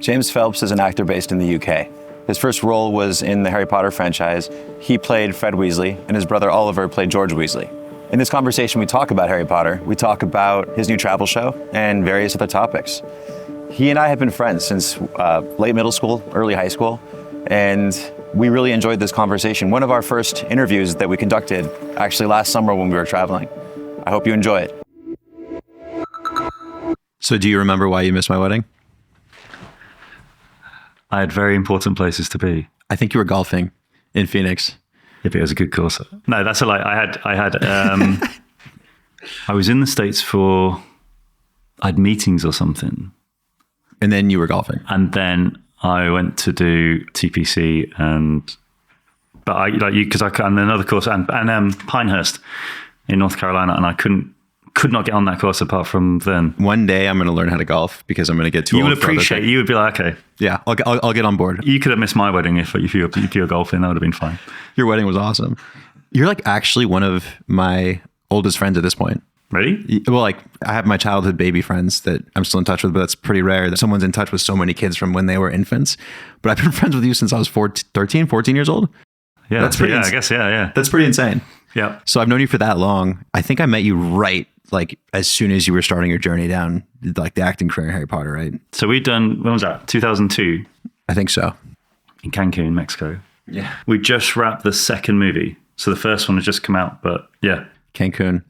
James Phelps is an actor based in the UK. His first role was in the Harry Potter franchise. He played Fred Weasley, and his brother Oliver played George Weasley. In this conversation, we talk about Harry Potter, we talk about his new travel show, and various other topics. He and I have been friends since late middle school, early high school, and we really enjoyed this conversation. One of our first interviews that we conducted actually last summer when we were traveling. I hope you enjoy it. So do you remember why you missed my wedding? I had very important places to be. I think you were golfing in Phoenix. Yeah, but it was a good course. No, that's a lie. I had I was in the States I had meetings or something. And then you were golfing. And then I went to do TPC and another course and Pinehurst in North Carolina, and I could not get on that course apart from then. One day I'm going to learn how to golf because I'm going to get too old. You would appreciate. You would be like, okay, yeah, I'll get on board. You could have missed my wedding if you were golfing. That would have been fine. Your wedding was awesome. You're like actually one of my oldest friends at this point. Really? Well, like I have my childhood baby friends that I'm still in touch with, but that's pretty rare that someone's in touch with so many kids from when they were infants. But I've been friends with you since I was 14 years old. Yeah, that's pretty. I guess. Yeah. That's pretty insane. Yeah. So I've known you for that long. I think I met you right like as soon as you were starting your journey down like the acting career in Harry Potter, right? So we'd done, when was that? 2002? I think so. In Cancun, Mexico. Yeah. We just wrapped the second movie. So the first one had just come out, but yeah. Cancun.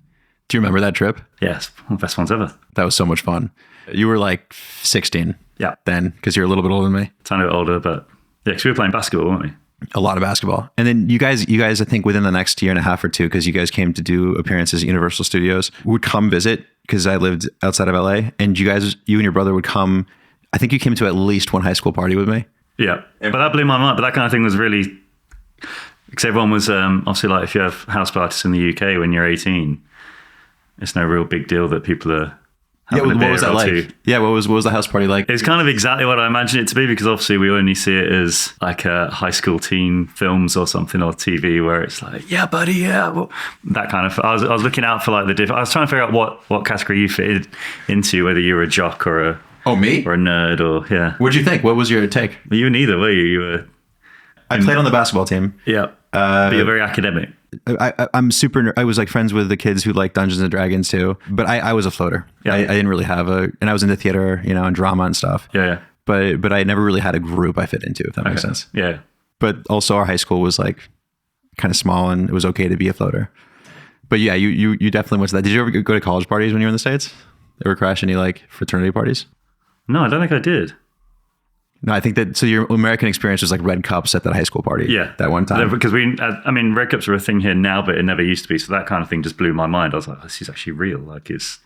Do you remember that trip? Yes. One of the best ones ever. That was so much fun. You were like 16 then because you're a little bit older than me. Tiny bit older, but yeah, because we were playing basketball, weren't we? A lot of basketball. And then you guys, I think within the next year and a half or two, because you guys came to do appearances at Universal Studios, would come visit because I lived outside of LA. And you and your brother would come. I think you came to at least one high school party with me. Yeah. But that blew my mind. But that kind of thing was really, because everyone was obviously like, if you have house parties in the UK when you're 18, it's no real big deal that people are having a beer what was that like? Two. Yeah, what was the house party like? It's kind of exactly what I imagined it to be, because obviously we only see it as like a high school teen films or something, or TV, where it's like, yeah, buddy, yeah, well, that kind of. I was looking out for like the different. I was trying to figure out what category you fitted into, whether you were a jock or a me or a nerd or yeah. What'd you think? What was your take? Well, you were neither, were you? You were. I played on the basketball team. Yeah, but you're very academic. I'm super. I was like friends with the kids who like Dungeons and Dragons too, but I was a floater. Yeah. I didn't really have and I was into theater, and drama and stuff. Yeah. But I never really had a group I fit into, if that makes sense. Yeah. But also our high school was like kind of small, and it was okay to be a floater. But yeah, you definitely went to that. Did you ever go to college parties when you were in the States? Ever crash any like fraternity parties? No, I don't think I did. No, I think that, so your American experience was like red cups at that high school party. Yeah. That one time. Because red cups are a thing here now, but it never used to be. So that kind of thing just blew my mind. I was like, this is actually real. Like it's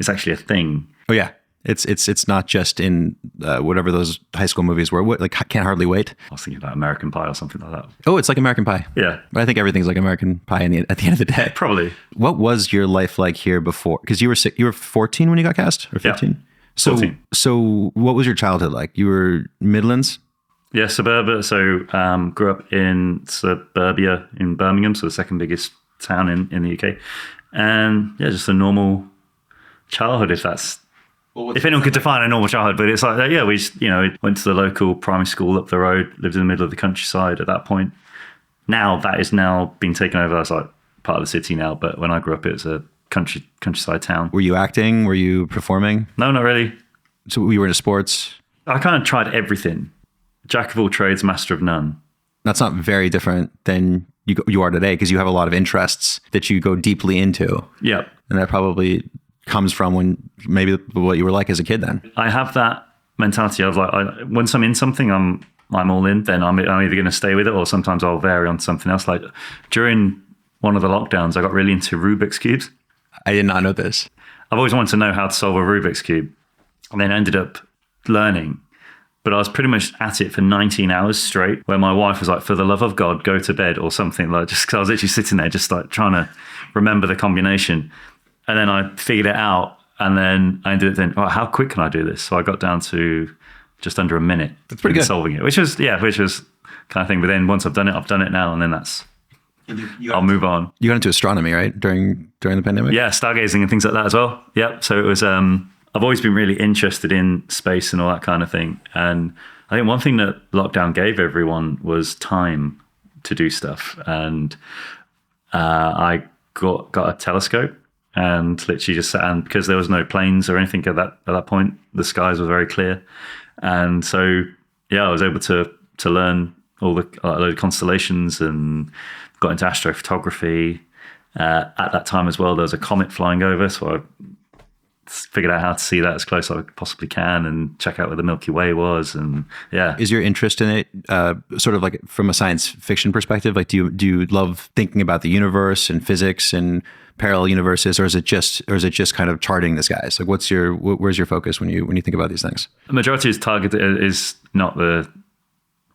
actually a thing. Oh yeah. It's not just in whatever those high school movies were. Like Can't Hardly Wait. I was thinking about American Pie or something like that. Oh, it's like American Pie. Yeah. But I think everything's like American Pie at the end of the day. Probably. What was your life like here before? Because you were 14 when you got cast, or 15? Yeah. 14. So what was your childhood like? You were Midlands? Yeah, suburbia. So grew up in suburbia in Birmingham, so the second biggest town in the UK. And yeah, just a normal childhood, if anyone could define a normal childhood. But it's like, yeah, we just, went to the local primary school up the road, lived in the middle of the countryside at that point. Now that is now been taken over as like part of the city now. But when I grew up, it was a countryside town. Were you acting? Were you performing? No, not really. So you were into sports? I kind of tried everything. Jack of all trades, master of none. That's not very different than you are today, because you have a lot of interests that you go deeply into. Yeah. And that probably comes from maybe what you were like as a kid then. I have that mentality of like, once I'm in something, I'm all in. Then I'm either going to stay with it, or sometimes I'll vary on something else. Like during one of the lockdowns, I got really into Rubik's Cubes. I did not know this. I've always wanted to know how to solve a Rubik's Cube, and then ended up learning. But I was pretty much at it for 19 hours straight, where my wife was like, for the love of God, go to bed or something. Like, just because I was literally sitting there just like trying to remember the combination. And then I figured it out, and then I ended up how quick can I do this? So I got down to just under a minute. That's pretty good. Solving it, which was kind of thing. But then once I've done it now, and then I'll move on. You got into astronomy, right? During the pandemic? Yeah, stargazing and things like that as well. Yep. So it was a I've always been really interested in space and all that kind of thing. And I think one thing that lockdown gave everyone was time to do stuff. And I got a telescope and literally just sat, and because there was no planes or anything at that point, the skies were very clear. And so, yeah, I was able to learn all the load of constellations and got into astrophotography. At that time as well, there was a comet flying over, so I figured out how to see that as close as I possibly can and check out where the Milky Way was. And yeah. Is your interest in it sort of like from a science fiction perspective? Like, do you love thinking about the universe and physics and parallel universes, or is it just kind of charting the skies? Like, where's your focus when you think about these things? The majority is targeted is not the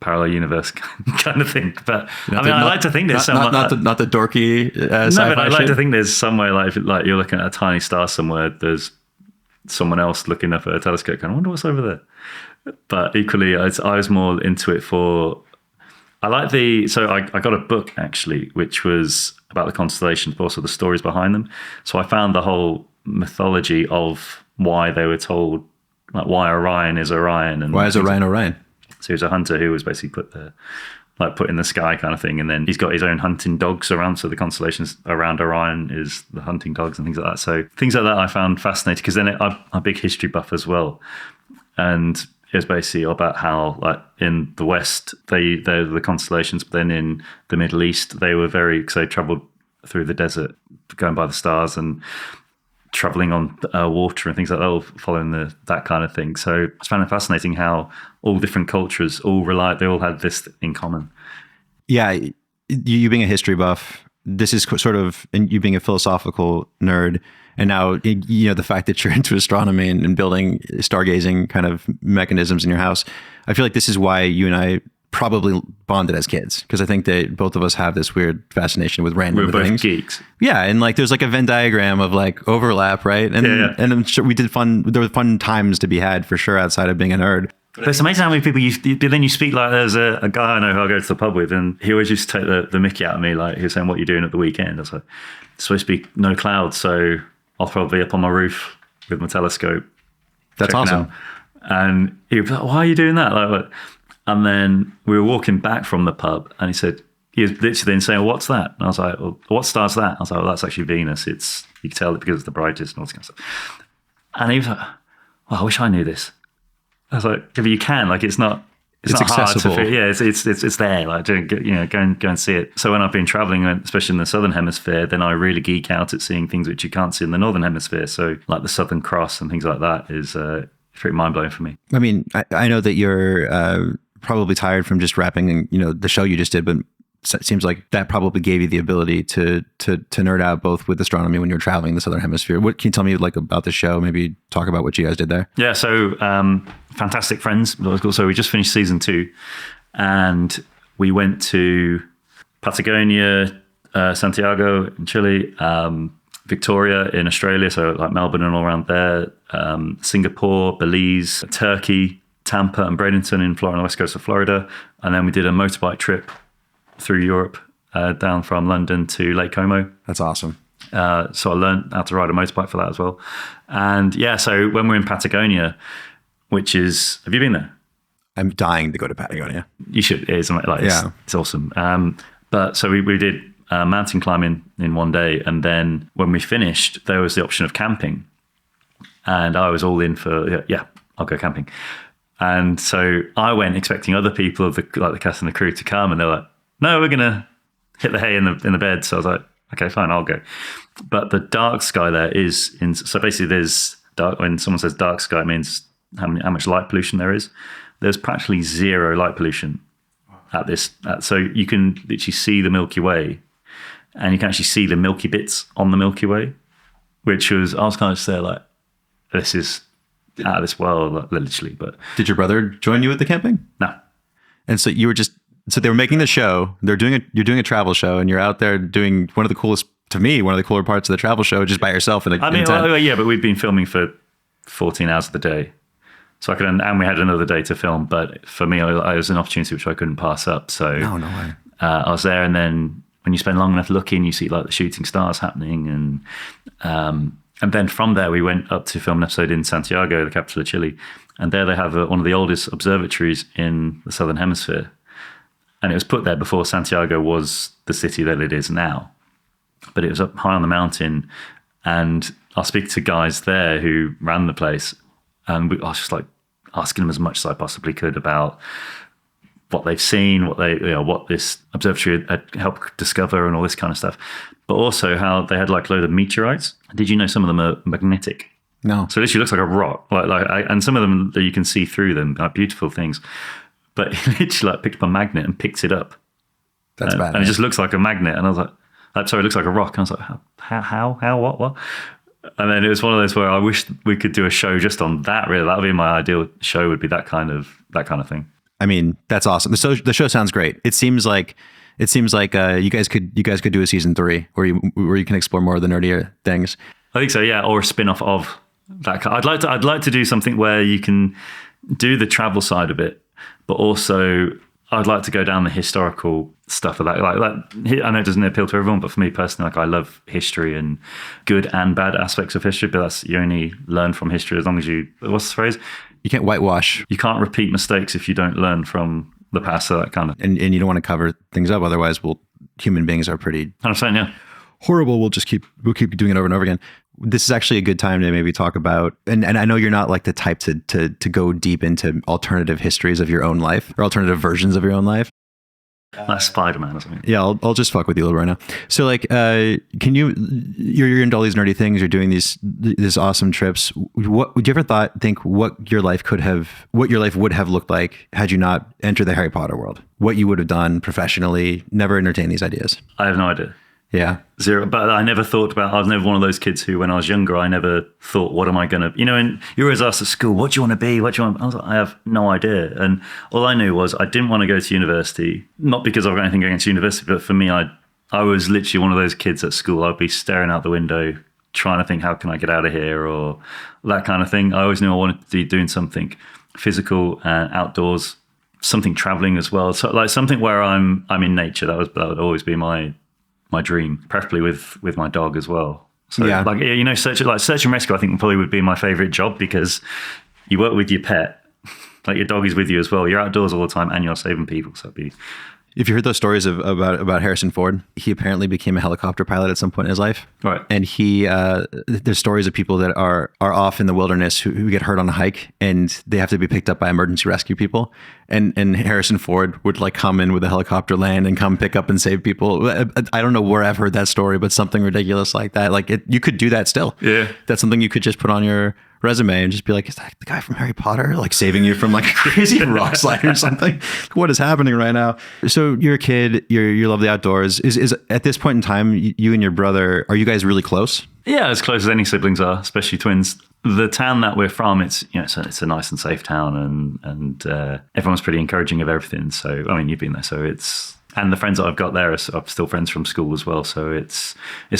parallel universe kind of thing, but I like to think there's somewhere not the dorky sci-fi no, but I like shit. to think there's somewhere like you're looking at a tiny star somewhere. There's someone else looking up at a telescope going, I wonder what's over there. But equally, I was more into it for. I got a book actually, which was about the constellations, but also the stories behind them. So I found the whole mythology of why they were told, like why Orion is Orion, and why is Orion? So he was a hunter who was basically put in the sky kind of thing. And then he's got his own hunting dogs around. So the constellations around Orion is the hunting dogs and things like that. So things like that I found fascinating, because then I'm a big history buff as well. And it was basically about how, like, in the West, they're the constellations, but then in the Middle East, they were because they traveled through the desert, going by the stars and traveling on water and things like that, all following that kind of thing. So I found it fascinating how all different cultures they all had this in common. Yeah, you being a history buff, this is sort of, and you being a philosophical nerd, and now, you know, the fact that you're into astronomy and building stargazing kind of mechanisms in your house, I feel like this is why you and I probably bonded as kids, because I think that both of us have this weird fascination with random things. We're both geeks. Yeah, and like there's like a Venn diagram of like overlap, right? And and I'm sure there were fun times to be had for sure outside of being a nerd. But it's amazing how many people you speak like. There's a guy I know who I go to the pub with, and he always used to take the mickey out of me. Like, he was saying, "What are you doing at the weekend?" I was like, "It's supposed to be no clouds, so I'll probably be up on my roof with my telescope." That's awesome. Out. And he was like, "Why are you doing that?" Like, and then we were walking back from the pub, and he was literally then saying, well, "What's that?" And I was like, "Well, what star's that?" I was like, "Well, that's actually Venus. You can tell it because it's the brightest and all this kind of stuff." And he was like, "Well, I wish I knew this." I was like, "Yeah, but you can. Like, it's not accessible. Hard to yeah, it's there. Like, go and see it." So when I've been traveling, especially in the southern hemisphere, then I really geek out at seeing things which you can't see in the northern hemisphere. So like the Southern Cross and things like that is pretty mind blowing for me. I mean, I know that you're probably tired from just wrapping, you know, the show you just did, but it seems like that probably gave you the ability to nerd out both with astronomy when you're traveling the southern hemisphere. What can you tell me like about the show? Maybe talk about what you guys did there. Yeah, so fantastic friends. So we just finished season 2, and we went to Patagonia, Santiago in Chile, Victoria in Australia, so like Melbourne and all around there, Singapore, Belize, Turkey, Tampa and Bradenton in Florida, on the west coast of Florida. And then we did a motorbike trip through Europe, down from London to Lake Como. That's awesome. So I learned how to ride a motorbike for that as well. And yeah, so when we're in Patagonia, which is, have you been there? I'm dying to go to Patagonia. You should. It's awesome. But so we did mountain climbing in one day. And then when we finished, there was the option of camping. And I was all in for, I'll go camping. And so I went expecting other people of the cast and the crew to come, and they're like, "No, we're gonna hit the hay in the bed." So I was like, "Okay, fine, I'll go." But the dark sky there is so basically there's dark. When someone says dark sky, it means how much light pollution there is. There's practically zero light pollution at this. So you can literally see the Milky Way, and you can actually see the milky bits on the Milky Way, I was kind of there like, this is out of this world, literally. But did your brother join you at the camping? No. And so you were so they were making the show. You're doing a travel show, and you're out there doing one of the cooler parts of the travel show, just by yourself in a tent. But we'd been filming for 14 hours of the day, so and we had another day to film. But for me, it was an opportunity which I couldn't pass up. So no way. I was there, and then when you spend long enough looking, you see like the shooting stars happening, and And then from there, we went up to film an episode in Santiago, the capital of Chile. And there they have one of the oldest observatories in the Southern Hemisphere. And it was put there before Santiago was the city that it is now. But it was up high on the mountain. And I speak to guys there who ran the place. And I was just like asking them as much as I possibly could about what they've seen, what this observatory had helped discover and all this kind of stuff. But also how they had like a load of meteorites. Did you know some of them are magnetic? No. So it literally looks like a rock. And some of them, you can see through them, are beautiful things. But he literally picked up a magnet and picked it up. That's bad. And it just looks like a magnet. And I was like, sorry, it looks like a rock. And I was like, how, what? And then it was one of those where I wish we could do a show just on that. Really, that would be my ideal show. Would be that kind of thing. I mean, that's awesome. The show sounds great. It seems like you guys could do a season 3 where you can explore more of the nerdier things. I think so, yeah, or a spin-off of that. I'd like to do something where you can do the travel side of it, but also I'd like to go down the historical stuff of that. Like I know it doesn't appeal to everyone, but for me personally, I love history and good and bad aspects of history. But you only learn from history as long as what's the phrase? You can't whitewash. You can't repeat mistakes if you don't learn from the past. So that kind of and you don't want to cover things up. Otherwise, human beings are pretty 100%, yeah, horrible. We'll keep doing it over and over again. This is actually a good time to maybe talk about, and I know you're not like the type to go deep into alternative histories of your own life or alternative versions of your own life. Like Spider-Man or something. Yeah, I'll just fuck with you a little right now. So like, you're into all these nerdy things. You're doing these awesome trips. What would you ever think what your life would have looked like had you not entered the Harry Potter world? What you would have done professionally? Never entertained these ideas. I have no idea. Yeah. Zero. But I never thought about, I was never one of those kids who, when I was younger, I never thought, what am I going to, and you always asked at school, what do you want to be? I was like, I have no idea. And all I knew was I didn't want to go to university, not because I've got anything against university, but for me, I was literally one of those kids at school. I'd be staring out the window, trying to think, how can I get out of here? Or that kind of thing. I always knew I wanted to be doing something physical and outdoors, something traveling as well. So like something where I'm in nature. That would always be my dream, preferably with my dog as well. So yeah. Search and rescue, I think probably would be my favorite job because you work with your pet, like your dog is with you as well. You're outdoors all the time and you're saving people. So if you heard those stories about Harrison Ford, he apparently became a helicopter pilot at some point in his life. Right. And there's stories of people that are off in the wilderness who get hurt on a hike and they have to be picked up by emergency rescue people. And Harrison Ford would like come in with a helicopter, land and come pick up and save people. I don't know where I've heard that story, but something ridiculous like that. Like you could do that still. Yeah. That's something you could just put on your resume and just be like, is that the guy from Harry Potter, like saving you from like a crazy rock slide or something? What is happening right now? So you're a kid, you love the outdoors. Is at this point in time, you and your brother, are you guys really close? Yeah, as close as any siblings are, especially twins. The town that we're from, it's a nice and safe town, and everyone's pretty encouraging of everything. So I mean, you've been there, so it's, and the friends that I've got there are still friends from school as well. So it's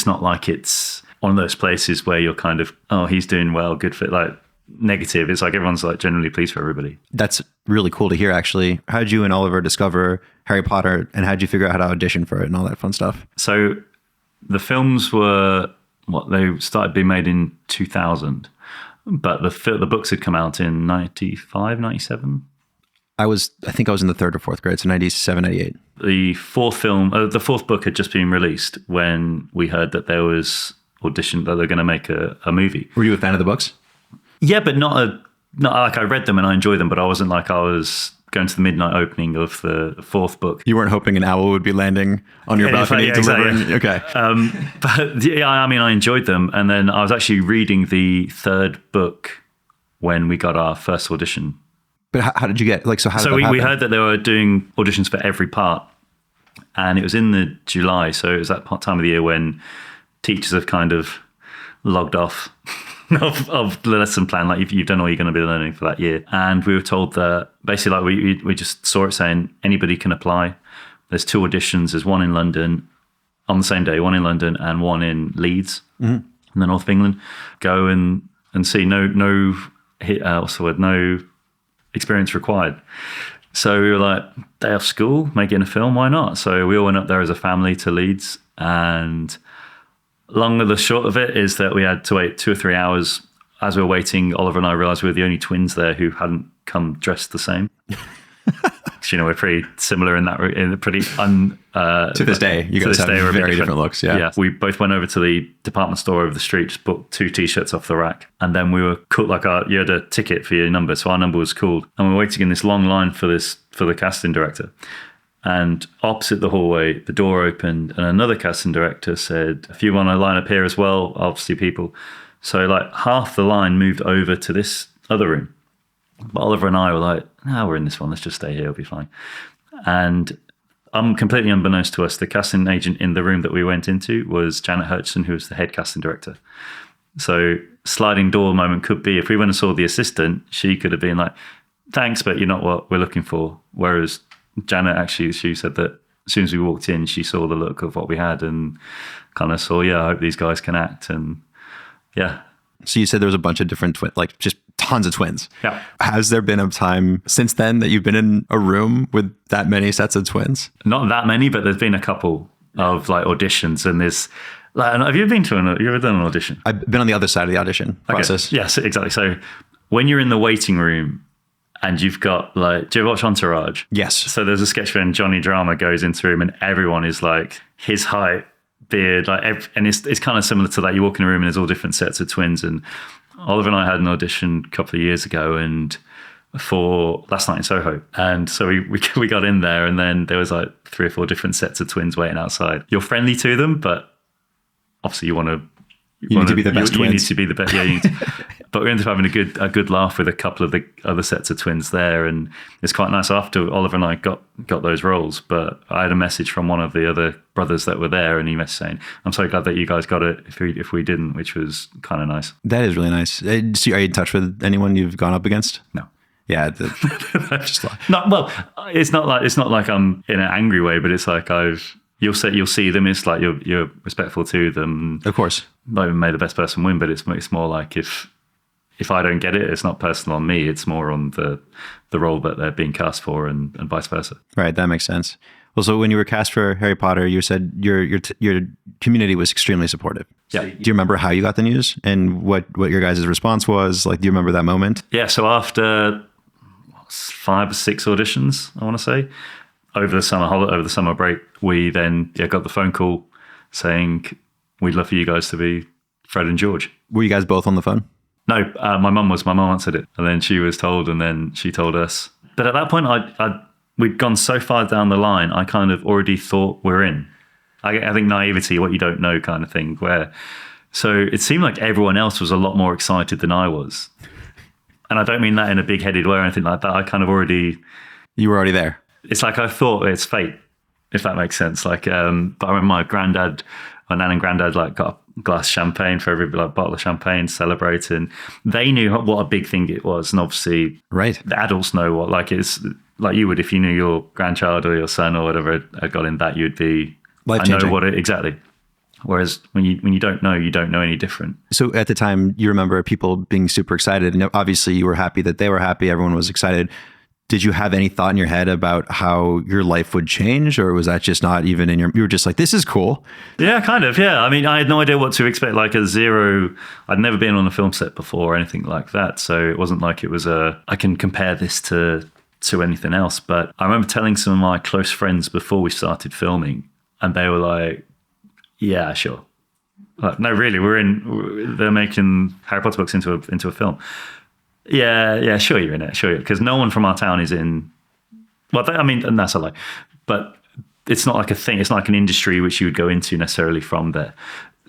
not like it's one of those places where you're kind of, oh, he's doing well, good fit, like negative. It's like everyone's like generally pleased for everybody. That's really cool to hear, actually. How did you and Oliver discover Harry Potter, and how did you figure out how to audition for it and all that fun stuff? So the films were, they started being made in 2000, but the books had come out in 95, 97. I think I was in the 3rd or 4th grade, so 97, 98. The fourth book had just been released when we heard that there was audition that they're going to make a movie. Were you a fan of the books? Yeah, but not like I read them and I enjoyed them, but I wasn't like I was going to the midnight opening of the 4th book. You weren't hoping an owl would be landing on your balcony delivering. Exactly. Okay. But yeah, I mean, I enjoyed them, and then I was actually reading the 3rd book when we got our first audition. But how did you get like? So we heard that they were doing auditions for every part, and it was in the July, so it was that time of the year when teachers have kind of logged off of the lesson plan, like you've done all you're going to be learning for that year. And we were told that basically, like we just saw it saying anybody can apply. There's 2 auditions. There's one in London on the same day, one in London and one in Leeds in the north of England. Go and see. No experience required. So we were like, day off school, make it in a film, why not? So we all went up there as a family to Leeds, and long of the short of it is that we had to wait 2 or 3 hours. As we were waiting, Oliver and I realized we were the only twins there who hadn't come dressed the same. You know, we're pretty similar in that, to this day, you guys have very different looks. Yeah. We both went over to the department store over the street, just bought 2 t-shirts off the rack. And then we were called, you had a ticket for your number. So our number was called. And we were waiting in this long line for the casting director. And opposite the hallway, the door opened and another casting director said, if you want to line up here as well, I'll see people. So like half the line moved over to this other room. But Oliver and I were like, no, we're in this one. Let's just stay here. It'll be fine. And completely unbeknownst to us, the casting agent in the room that we went into was Janet Hutchison, who was the head casting director. So sliding door moment could be, if we went and saw the assistant, she could have been like, thanks, but you're not what we're looking for. Whereas Janet actually, she said that as soon as we walked in, she saw the look of what we had and kind of saw, I hope these guys can act. And yeah. So you said there was a bunch of different twins, like just tons of twins. Yeah. Has there been a time since then that you've been in a room with that many sets of twins? Not that many, but there's been a couple of like auditions, and there's like, have you been to you ever done an audition? I've been on the other side of the audition process. Yes, exactly. So when you're in the waiting room and you've got like, do you ever watch Entourage? Yes. So there's a sketch when Johnny Drama goes into a room and everyone is like his height, beard, and it's kind of similar to that. You walk in a room and there's all different sets of twins. And Oliver and I had an audition a couple of years ago and for Last Night in Soho. And so we got in there and then there was like 3 or 4 different sets of twins waiting outside. You're friendly to them, but obviously you need to be the best twins. You need to be the best. Yeah, but we ended up having a good laugh with a couple of the other sets of twins there, and it's quite nice. After Oliver and I got those roles, but I had a message from one of the other brothers that were there, and he messaged saying, "I'm so glad that you guys got it. If we didn't," which was kind of nice. That is really nice. Are you in touch with anyone you've gone up against? No. Yeah, just like, it's not like I'm in an angry way, but it's like you'll see them. It's like you're respectful to them. Of course, not even may the best person win, but it's more like if I don't get it, it's not personal on me. It's more on the role that they're being cast for, and vice versa. Right, that makes sense. Well, so when you were cast for Harry Potter, you said your community was extremely supportive. Yeah. Do you remember how you got the news and what your guys' response was? Like, do you remember that moment? Yeah. So after 5 or 6 auditions, I want to say, over the summer break, we then got the phone call saying we'd love for you guys to be Fred and George. Were you guys both on the phone? No, my mum answered it, and then she was told, and then she told us. But at that point, we'd gone so far down the line, I kind of already thought we're in. I think naivety, what you don't know kind of thing, so it seemed like everyone else was a lot more excited than I was. And I don't mean that in a big-headed way or anything like that. I kind of You were already there. It's like I thought it's fate, if that makes sense. Like, but I remember my nan and granddad like got a glass of champagne for every bottle of champagne, celebrating. They knew what a big thing it was, and obviously, right, the adults know what it's like. You would, if you knew your grandchild or your son or whatever had got in that, you'd be life-changing. I know what it exactly. Whereas when you don't know, you don't know any different. So at the time, you remember people being super excited, and obviously you were happy that they were happy. Everyone was excited. Did you have any thought in your head about how your life would change, or was that just not even in you were just like, this is cool? Yeah, kind of. Yeah. I mean, I had no idea what to expect. Like I'd never been on a film set before or anything like that. So it wasn't like it was I can compare this to anything else. But I remember telling some of my close friends before we started filming, and they were like, yeah, sure. Like, no, really, they're making Harry Potter books into a film. Yeah, sure you're in it, sure. Because no one from our town is in. Well, and that's a lie, but it's not like a thing. It's not like an industry which you would go into necessarily from there.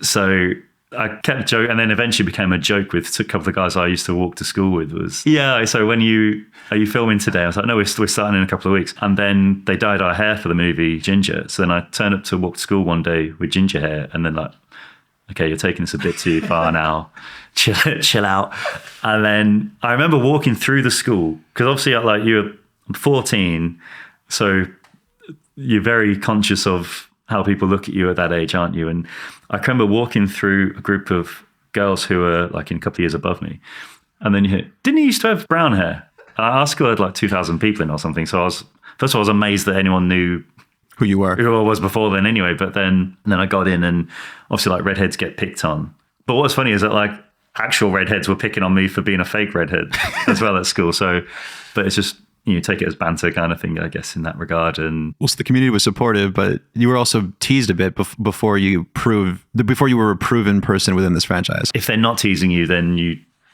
So I kept joking, and then eventually became a joke with a couple of the guys I used to walk to school with. So when are you filming today? I was like, no, we're starting in a couple of weeks. And then they dyed our hair for the movie Ginger. So then I turned up to walk to school one day with ginger hair, and then like, okay, you're taking this a bit too far now. Chill out. And then I remember walking through the school, because obviously you're 14, so you're very conscious of how people look at you at that age, aren't you? And I can remember walking through a group of girls who were like in a couple of years above me. And then you hear, didn't he used to have brown hair? Our school had like 2,000 people in or something. So I was amazed that anyone knew who you were. who I was before then anyway. But then I got in, and obviously like redheads get picked on. But what's funny is that like actual redheads were picking on me for being a fake redhead as well at school. So, but it's just, take it as banter kind of thing, I guess, in that regard. And well, so the community was supportive, but you were also teased a bit before you were a proven person within this franchise. if they're not teasing you, then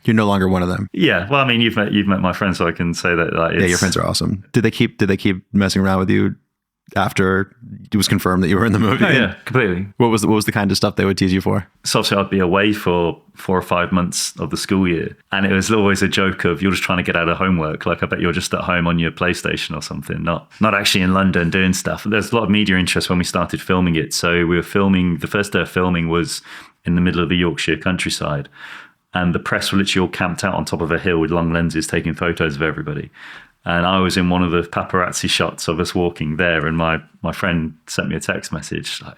You're no longer one of them. yeah. Well, I mean, you've met my friends, so I can say that. Like, Yeah, your friends are awesome. Did they keep messing around with you after it was confirmed that you were in the movie? Oh, yeah, completely. What was the kind of stuff they would tease you for? So obviously I'd be away for 4 or 5 months of the school year. And it was always a joke of you're just trying to get out of homework. Like I bet you're just at home on your PlayStation or something, not actually in London doing stuff. There's a lot of media interest when we started filming it. So we were filming, the first day of filming was in the middle of the Yorkshire countryside. And the press were literally all camped out on top of a hill with long lenses taking photos of everybody. And I was in one of the paparazzi shots of us walking there, and my friend sent me a text message like,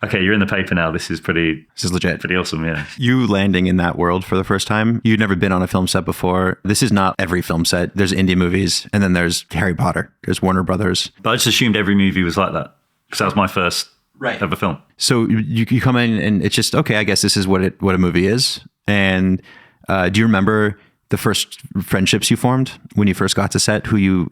okay, you're in the paper now. This is legit. pretty awesome, yeah. You landing in that world for the first time, you'd never been on a film set before. This is not every film set. There's indie movies, and then there's Harry Potter. There's Warner Brothers. But I just assumed every movie was like that because that was my first ever film. So you come in and it's just, okay, I guess this is what a movie is. And do you remember the first friendships you formed when you first got to set, who you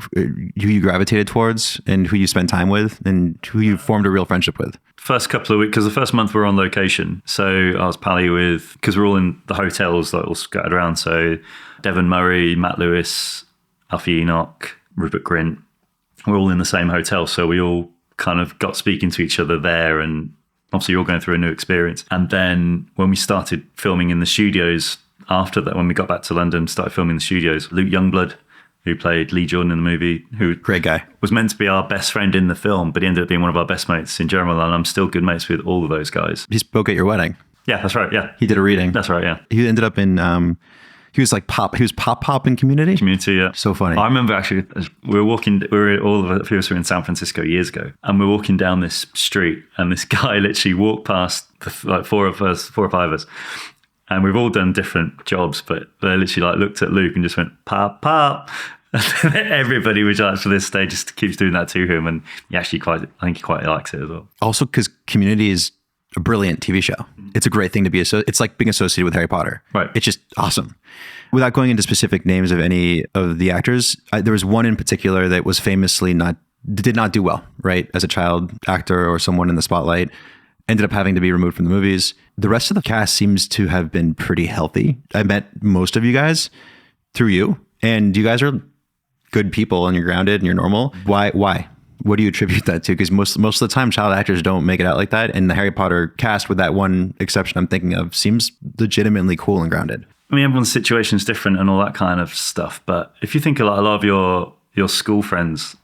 gravitated towards and who you spent time with and who you formed a real friendship with? First couple of weeks, because the first month we were on location. So I was pally with, because we're all in the hotels that all scattered around. So Devon Murray, Matt Lewis, Alfie Enoch, Rupert Grint, we're all in the same hotel. So we all kind of got speaking to each other there, and obviously you're all going through a new experience. And then when we started filming in the studios, after that, when we got back to London, started filming in the studios, Luke Youngblood, who played Lee Jordan in the movie, who great guy, was meant to be our best friend in the film, but he ended up being one of our best mates in general. And I'm still good mates with all of those guys. He spoke at your wedding. Yeah, that's right. Yeah. He did a reading. That's right. Yeah. He ended up in, he was pop in Community. Community, yeah. So funny. I remember actually, all of us were in San Francisco years ago, and we're walking down this street, and this guy literally walked past like 4 or 5 of us. And we've all done different jobs, but they literally like looked at Luke and just went, pop, pop. Everybody was like, for this stage, just keeps doing that to him. And I think he quite likes it as well. Also, because Community is a brilliant TV show. It's a great thing to be it's like being associated with Harry Potter. Right. It's just awesome. Without going into specific names of any of the actors, there was one in particular that was famously did not do well, right? As a child actor or someone in the spotlight, ended up having to be removed from the movies. The rest of the cast seems to have been pretty healthy. I met most of you guys through you, and you guys are good people and you're grounded and you're normal. Why? What do you attribute that to? Because most of the time, child actors don't make it out like that. And the Harry Potter cast, with that one exception I'm thinking of, seems legitimately cool and grounded. I mean, everyone's situation is different and all that kind of stuff. But if you think a lot of your school friends,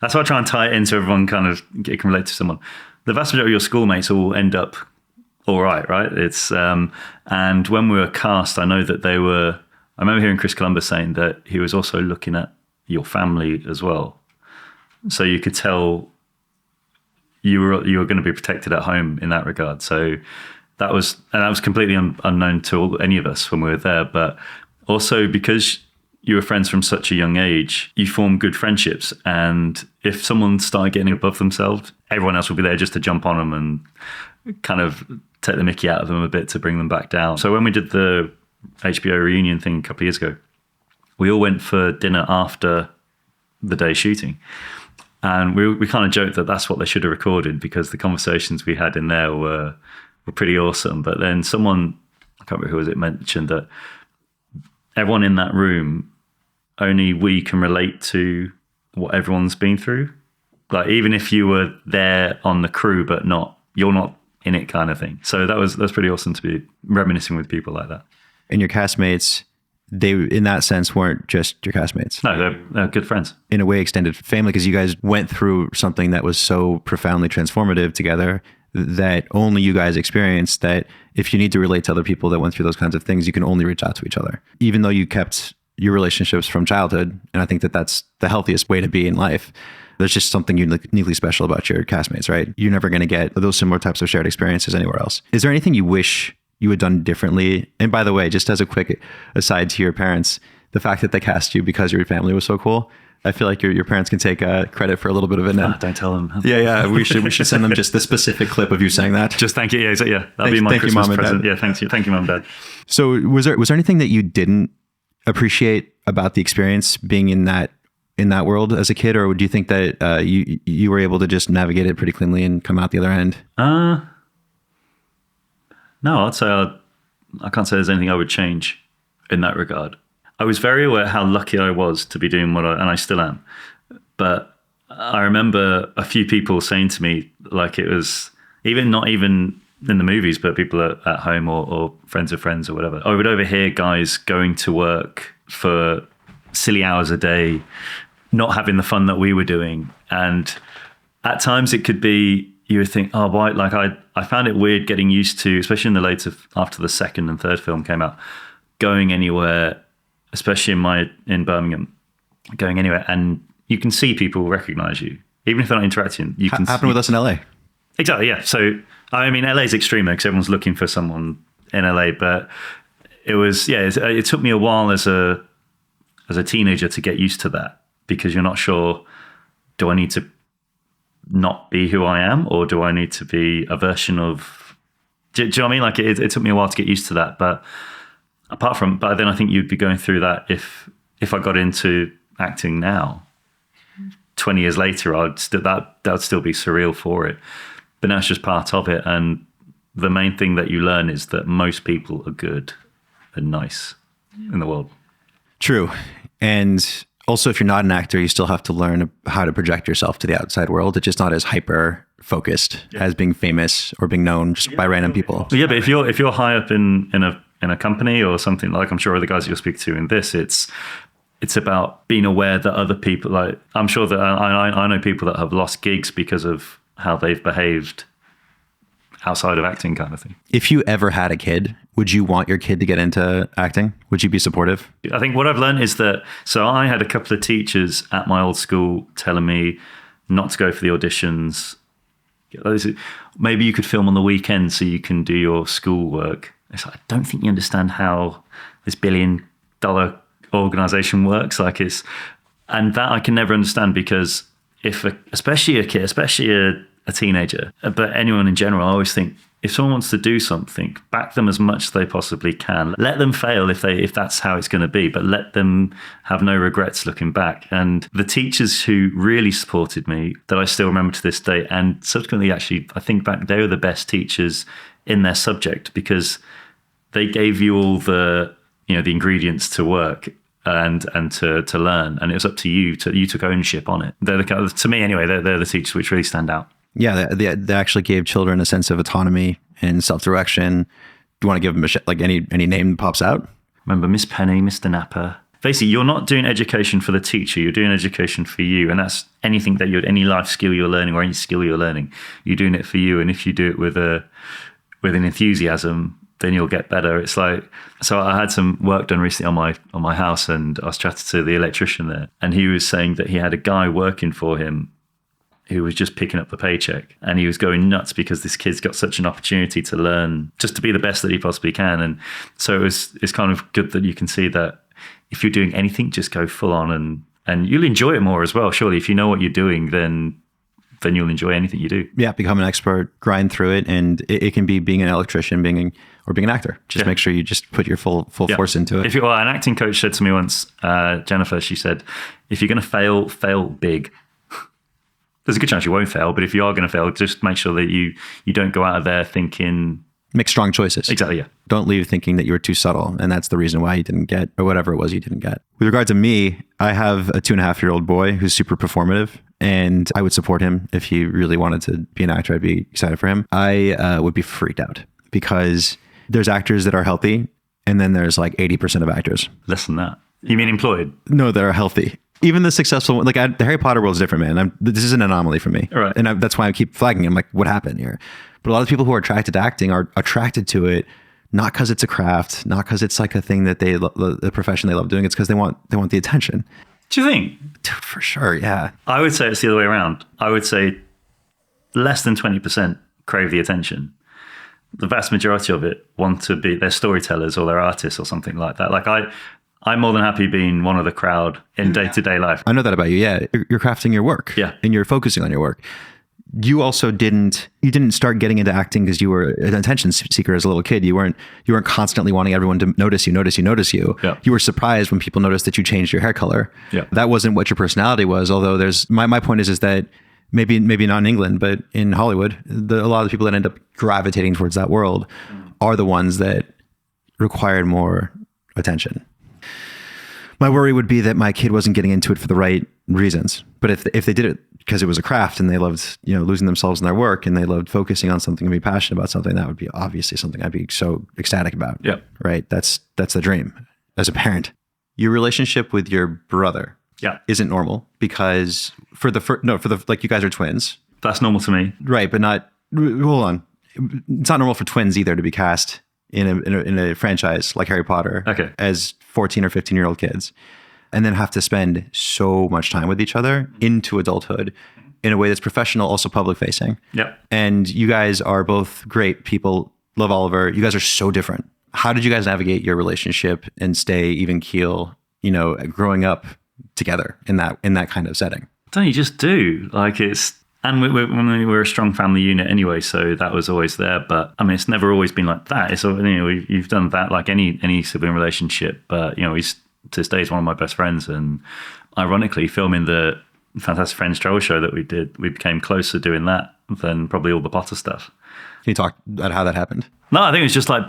that's why I try and tie it into everyone kind of can relate to someone. The vast majority of your schoolmates all end up all right? It's and when we were cast, I know that I remember hearing Chris Columbus saying that he was also looking at your family as well. So you could tell you were going to be protected at home in that regard. So that was completely unknown to any of us when we were there. But also because you were friends from such a young age, you formed good friendships. And if someone started getting above themselves, everyone else would be there just to jump on them and kind of take the mickey out of them a bit to bring them back down. So when we did the HBO reunion thing a couple of years ago, we all went for dinner after the day shooting. And we kind of joked that that's what they should have recorded, because the conversations we had in there were pretty awesome. But then someone, I can't remember who was it, mentioned that everyone in that room, only we can relate to what everyone's been through. Like, even if you were there on the crew, but you're not in it, kind of thing. So that's pretty awesome to be reminiscing with people like that. And your castmates, they, in that sense, weren't just your castmates. No, they're good friends. In a way, extended family, because you guys went through something that was so profoundly transformative together that only you guys experienced, that if you need to relate to other people that went through those kinds of things, you can only reach out to each other. Even though you kept your relationships from childhood, and I think that that's the healthiest way to be in life, there's just something uniquely special about your castmates, right? You're never going to get those similar types of shared experiences anywhere else. Is there anything you wish you had done differently? And by the way, just as a quick aside to your parents, the fact that they cast you because your family was so cool, I feel like your parents can take credit for a little bit of it now. Don't tell them. Yeah. We should send them just the specific clip of you saying that. Just thank you. Yeah. That'll be my Christmas present. Yeah. Thank you, Mum and Dad. So was there anything that you didn't appreciate about the experience being in that world as a kid, or do you think that you were able to just navigate it pretty cleanly and come out the other end? No, I'd say I can't say there's anything I would change in that regard. I was very aware how lucky I was to be doing and I still am. But I remember a few people saying to me, like, it was not even in the movies, but people at home or friends of friends or whatever. I would overhear guys going to work for silly hours a day, not having the fun that we were doing. And at times it could be, you would think, oh, why? Like I found it weird getting used to, especially in the later, after the second and third film came out, going anywhere, especially in Birmingham, going anywhere, and you can see people recognize you, even if they're not interacting. You can happen with us in LA. Exactly, yeah. So I mean, LA is extreme because everyone's looking for someone in LA, but it was, yeah. It took me a while as a teenager to get used to that, because you're not sure, do I need to not be who I am, or do I need to be a version of? Do you know what I mean? Like it took me a while to get used to that, but but then I think you'd be going through that if I got into acting now, 20 years later, that would still be surreal for it. But now it's just part of it, and the main thing that you learn is that most people are good and nice in the world. True, and also, if you're not an actor, you still have to learn how to project yourself to the outside world. It's just not as hyper focused as being famous or being known just by random people. Yeah, but if you're high up in a company or something, like I'm sure the guys you'll speak to in this, it's about being aware that other people, like I'm sure that I know people that have lost gigs because of how they've behaved outside of acting, kind of thing. If you ever had a kid, would you want your kid to get into acting? Would you be supportive? I think what I've learned is that, so I had a couple of teachers at my old school telling me not to go for the auditions. Maybe you could film on the weekend so you can do your schoolwork. It's like, I don't think you understand how this $1 billion organization works. And that I can never understand, because especially a kid, especially a teenager, but anyone in general, I always think, if someone wants to do something, back them as much as they possibly can. Let them fail if that's how it's going to be, but let them have no regrets looking back. And the teachers who really supported me, that I still remember to this day, and subsequently, actually, I think back, they were the best teachers in their subject, because they gave you all the ingredients to work and to learn, and it was up to you. You took ownership on it. To me, anyway, they're the teachers which really stand out. Yeah, they actually gave children a sense of autonomy and self-direction. Do you want to give them any name that pops out? Remember Miss Penny, Mr. Napper. Basically, you're not doing education for the teacher. You're doing education for you, and that's anything that any life skill you're learning or any skill you're learning. You're doing it for you, and if you do it with an enthusiasm, then you'll get better. It's like, so I had some work done recently on my house, and I was chatting to the electrician there, and he was saying that he had a guy working for him who was just picking up the paycheck, and he was going nuts because this kid's got such an opportunity to learn, just to be the best that he possibly can. And so it's kind of good that you can see that if you're doing anything, just go full on, and you'll enjoy it more as well. Surely, if you know what you're doing, then you'll enjoy anything you do. Yeah, become an expert, grind through it, and it can be being an electrician, being an actor. Just make sure you just put your full force into it. An acting coach said to me once, Jennifer, she said, if you're going to fail big. There's a good chance you won't fail, but if you are going to fail, just make sure that you don't go out of there thinking... Make strong choices. Exactly, yeah. Don't leave thinking that you were too subtle, and that's the reason why you didn't get, or whatever it was you didn't get. With regard to me, I have a 2.5-year-old boy who's super performative, and I would support him if he really wanted to be an actor. I'd be excited for him. I would be freaked out, because there's actors that are healthy, and then there's like 80% of actors. Less than that. You mean employed? No, that are healthy. Even the successful one, the Harry Potter world is different, man. This is an anomaly for me. Right. And that's why I keep flagging. I'm like, what happened here? But a lot of people who are attracted to acting are attracted to it, not because it's a craft, not because it's like a thing that the profession they love doing. It's because they want the attention. Do you think? Dude, for sure, yeah. I would say it's the other way around. I would say less than 20% crave the attention. The vast majority of it want to be, they're storytellers or they're artists or something like that. Like I I'm more than happy being one of the crowd in day-to-day life. I know that about you. Yeah. You're crafting your work. Yeah. And you're focusing on your work. You also didn't start getting into acting because you were an attention seeker as a little kid. You weren't constantly wanting everyone to notice you. Yeah. You were surprised when people noticed that you changed your hair color. Yeah. That wasn't what your personality was. Although there's my point is that maybe not in England, but in Hollywood, a lot of the people that end up gravitating towards that world are the ones that required more attention. My worry would be that my kid wasn't getting into it for the right reasons. But if they did it because it was a craft and they loved, losing themselves in their work and they loved focusing on something and be passionate about something, that would be obviously something I'd be so ecstatic about. Yeah. Right. That's the dream as a parent. Your relationship with your brother isn't normal because like you guys are twins. That's normal to me. Right. But hold on. It's not normal for twins either to be cast in a franchise like Harry Potter as 14 or 15-year-old kids. And then have to spend so much time with each other into adulthood in a way that's professional, also public facing. Yep. And you guys are both great people. Love Oliver. You guys are so different. How did you guys navigate your relationship and stay even keel, growing up together in that kind of setting? Don't you just do and we were a strong family unit anyway, so that was always there. But I mean, it's never always been like that. It's you've done that like any sibling relationship. But he's to this day is one of my best friends, and ironically, filming the Fantastic Friends travel show that we did, we became closer doing that than probably all the Potter stuff. Can you talk about how that happened? No, I think it's just like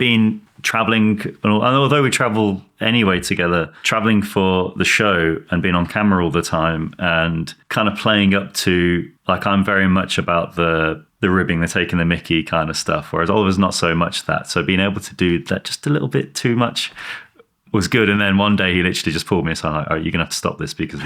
traveling, and although we travel anyway together, traveling for the show and being on camera all the time and kind of playing up to, like, I'm very much about the ribbing, the taking the mickey kind of stuff, whereas Oliver's not so much that. So being able to do that just a little bit too much was good. And then one day he literally just pulled me aside, like, "Oh, you're gonna have to stop this because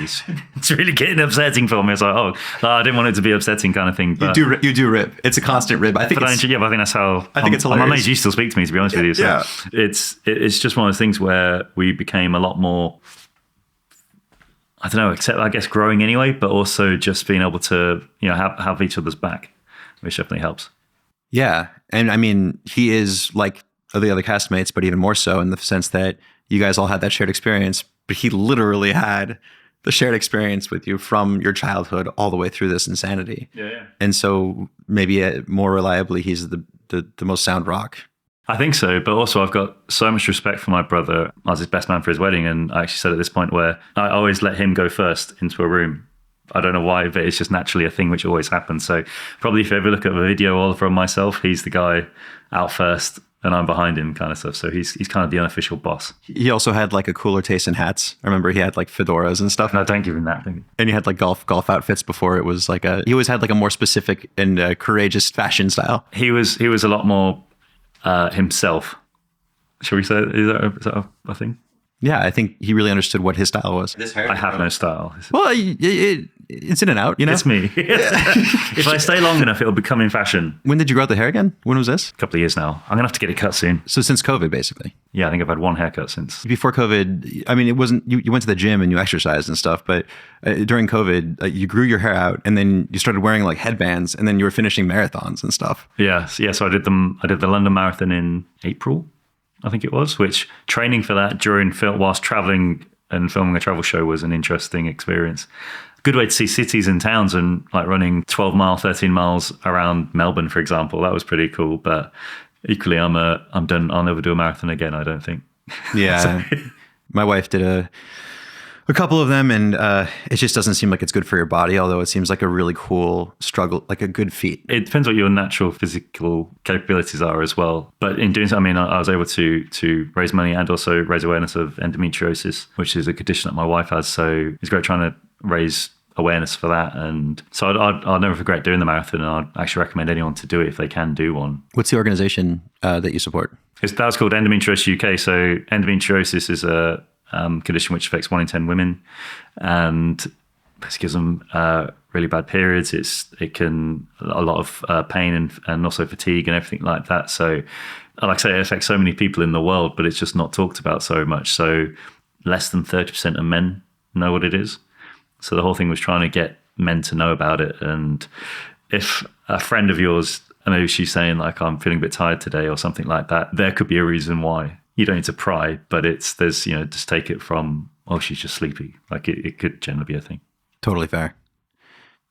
it's really getting upsetting for me." I was like, "Oh, I didn't want it to be upsetting," kind of thing. But you do rib. It's a constant rib. I think that's how. I think it's hilarious. I'm amazed you still speak to me, to be honest with you. So yeah. It's just one of those things where we became a lot more, I don't know, except I guess growing anyway, but also just being able to have each other's back, which definitely helps. Yeah, and I mean, he is like the other castmates, but even more so in the sense that you guys all had that shared experience, but he literally had the shared experience with you from your childhood all the way through this insanity. Yeah. And so maybe more reliably, he's the most sound rock. I think so, but also I've got so much respect for my brother. I was his best man for his wedding, and I actually said at this point where I always let him go first into a room. I don't know why, but it's just naturally a thing which always happens. So probably if you ever look at a video all from myself, he's the guy out first and I'm behind him kind of stuff. So he's kind of the unofficial boss. He also had like a cooler taste in hats. I remember he had like fedoras and stuff. No, don't give him that. And he had like golf outfits before it was like he always had like a more specific and courageous fashion style. He was a lot more himself. Shall we say, is that a thing? Yeah, I think he really understood what his style was. I have no style. Well, it's in and out, It's me. If I stay long enough, it'll become in fashion. When did you grow out the hair again? When was this? A couple of years now. I'm going to have to get it cut soon. So since COVID, basically? Yeah, I think I've had one haircut since. Before COVID, I mean, it wasn't, you went to the gym and you exercised and stuff, but during COVID, you grew your hair out and then you started wearing like headbands and then you were finishing marathons and stuff. Yeah, so I did the London Marathon in April, I think it was, which training for that whilst traveling and filming a travel show was an interesting experience. Good way to see cities and towns, and like running 12 miles, 13 miles around Melbourne, for example. That was pretty cool. But equally, I'm done. I'll never do a marathon again, I don't think. Yeah. My wife did a couple of them, and it just doesn't seem like it's good for your body, although it seems like a really cool struggle, like a good feat. It depends what your natural physical capabilities are as well. But in doing so, I mean, I was able to raise money and also raise awareness of endometriosis, which is a condition that my wife has. So it's great trying to raise awareness for that. And so I'd never regret doing the marathon, and I'd actually recommend anyone to do it if they can do one. What's the organization that you support? That's called Endometriosis UK. So endometriosis is a condition which affects 1 in 10 women, and basically gives them really bad periods. It can a lot of pain and also fatigue and everything like that. So, like I say, it affects so many people in the world, but it's just not talked about so much. So, less than 30% of men know what it is. So the whole thing was trying to get men to know about it. And if a friend of yours, maybe she's saying like, "I'm feeling a bit tired today," or something like that, there could be a reason why. you don't need to pry, but there's, just take it from, oh, she's just sleepy. Like it could generally be a thing. Totally fair.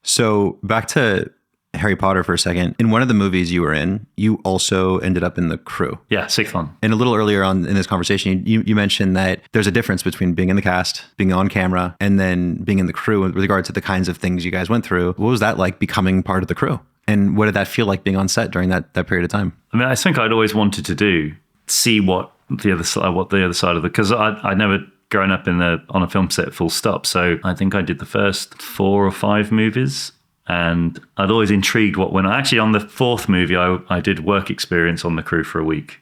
So back to Harry Potter for a second. In one of the movies you were in, you also ended up in the crew. Yeah, sixth one. And a little earlier on in this conversation, you mentioned that there's a difference between being in the cast, being on camera, and then being in the crew with regard to the kinds of things you guys went through. What was that like becoming part of the crew? And what did that feel like being on set during that period of time? I mean, I think I'd always wanted to see what the other side of because I'd never grown up on a film set full stop. So I think I did the first 4 or 5 movies. And I'd always intrigued when actually on the 4th movie, I did work experience on the crew for a week,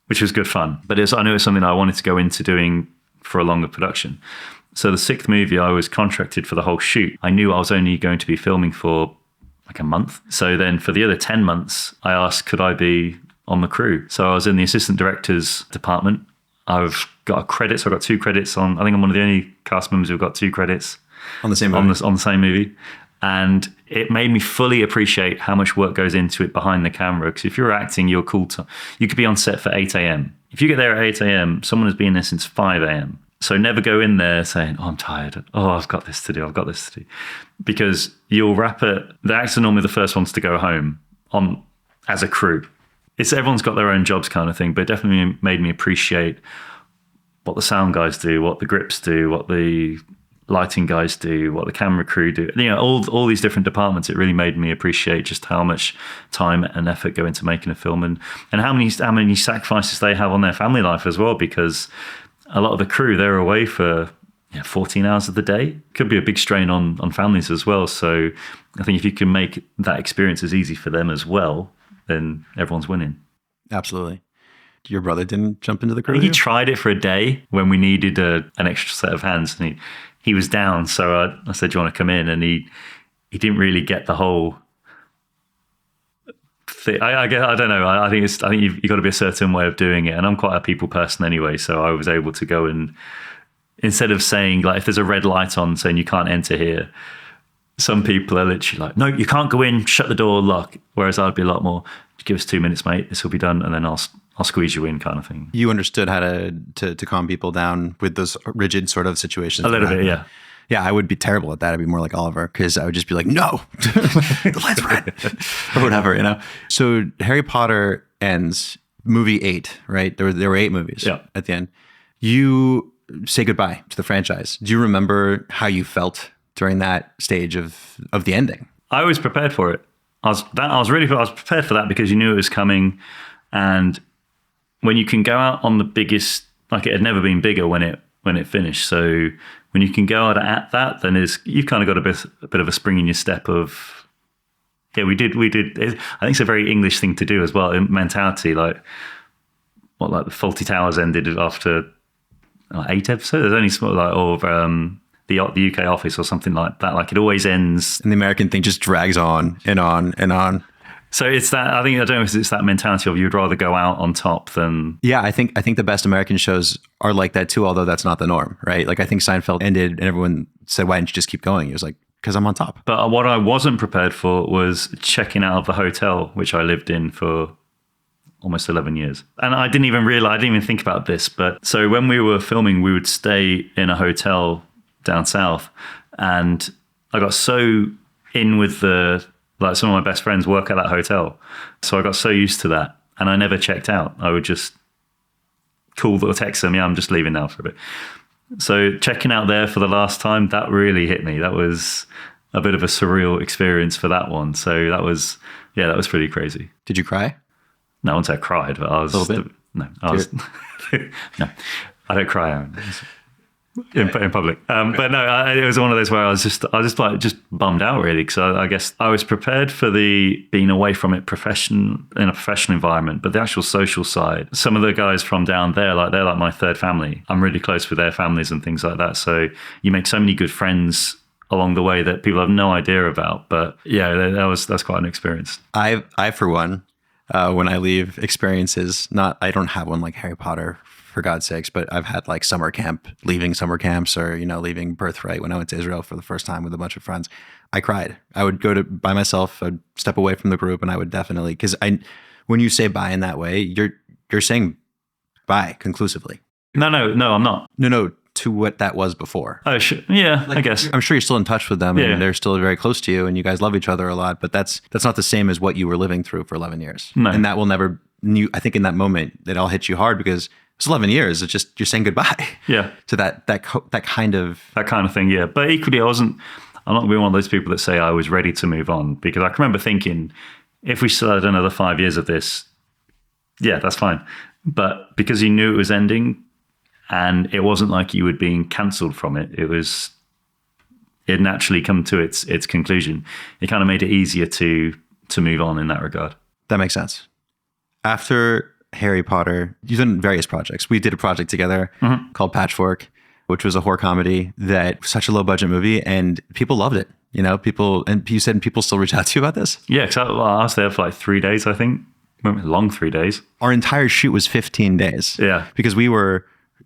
which was good fun. But I knew it was something I wanted to go into doing for a longer production. So the 6th movie, I was contracted for the whole shoot. I knew I was only going to be filming for like a month. So then for the other 10 months, I asked, could I be on the crew? So I was in the assistant director's department. I've got a credit. So I got 2 credits on. I think I'm one of the only cast members who've got 2 credits on the same movie. On the same movie. And it made me fully appreciate how much work goes into it behind the camera. Because if you're acting, you could be on set for 8 a.m. If you get there at 8 a.m., someone has been there since 5 a.m. So never go in there saying, oh, I'm tired. Oh, I've got this to do. Because you'll wrap it. The actors are normally the first ones to go home as a crew. Everyone's got their own jobs kind of thing, but it definitely made me appreciate what the sound guys do, what the grips do, what the lighting guys do, what the camera crew do. All these different departments. It really made me appreciate just how much time and effort go into making a film, and how many sacrifices they have on their family life as well. Because a lot of the crew, they're away for 14 hours of the day. Could be a big strain on families as well. So I think if you can make that experience as easy for them as well, then everyone's winning. Absolutely. Your brother didn't jump into the crew? He tried it for a day when we needed an extra set of hands, and he was down. So I said, do you want to come in? And he didn't really get the whole thing. I don't know. I think you've got to be a certain way of doing it. And I'm quite a people person anyway. So I was able to go and, instead of saying, like, if there's a red light on saying you can't enter here, some people are literally like, no, you can't go in, shut the door, lock. Whereas I'd be a lot more, give us 2 minutes, mate, this will be done, and then I'll squeeze you in, kind of thing. You understood how to calm people down with those rigid sort of situations. A little bit, yeah. Yeah, I would be terrible at that. I'd be more like Oliver, because I would just be like, no, the light's red, or whatever, So Harry Potter ends, movie 8, right? There were 8 movies at the end. You say goodbye to the franchise. Do you remember how you felt during that stage of the ending? I was prepared for it. I was prepared for that, because you knew it was coming. And when you can go out on the biggest, like, it had never been bigger when it finished. So when you can go out at that, then you've kind of got a bit of a spring in your step of, we did. I think it's a very English thing to do as well, mentality. Like the Fawlty Towers ended after 8 episodes. There's only small, the UK Office or something like that. Like, it always ends. And the American thing just drags on and on and on. So it's that, I don't know if it's that mentality of you'd rather go out on top than... Yeah, I think the best American shows are like that too, although that's not the norm, right? Like, I think Seinfeld ended and everyone said, why didn't you just keep going? He was like, because I'm on top. But what I wasn't prepared for was checking out of the hotel, which I lived in for almost 11 years. And I didn't even think about this. But so when we were filming, we would stay in a hotel down south. And I got so in with some of my best friends work at that hotel. So I got so used to that, and I never checked out. I would just call or text them, I'm just leaving now for a bit. So checking out there for the last time, that really hit me. That was a bit of a surreal experience for that one. So that was pretty crazy. Did you cry? No, I won't say I cried, but I was... A little bit? No, no, I don't cry, Aaron. In public, but no, it was one of those where I was just bummed out, really, because I guess I was prepared for the being away from it in a professional environment, but the actual social side. Some of the guys from down there, they're like my third family. I'm really close with their families and things like that. So you make so many good friends along the way that people have no idea about. But yeah, that's quite an experience. I for one, when I leave experiences, I don't have one like Harry Potter, for God's sakes, but I've had like leaving summer camps, or, leaving Birthright when I went to Israel for the first time with a bunch of friends. I cried. I would go by myself, I'd step away from the group, and I would definitely, because when you say bye in that way, you're saying by conclusively. No, I'm not. No, to what that was before. Oh, sure. Yeah, I guess. I'm sure you're still in touch with them Yeah. and they're still very close to you and you guys love each other a lot, but that's not the same as what you were living through for 11 years. No. And that will never, I think in that moment, it all hits you hard because it's 11 years. It's just, you're saying goodbye. Yeah. To that kind of... That kind of thing, yeah. But equally, I'm not going to be one of those people that say I was ready to move on, because I can remember thinking, if we still had another 5 years of this, yeah, that's fine. But because you knew it was ending, and it wasn't like you were being cancelled from it, it naturally come to its conclusion. It kind of made it easier to move on in that regard. That makes sense. After Harry Potter, you've done various projects. We did a project together called Patchwork, which was a horror comedy that was such a low budget movie, and people loved it. You know, and you said people still reach out to you about this? Yeah, because I was there for like 3 days, I think. Long 3 days. Our entire shoot was 15 days. Yeah. Because we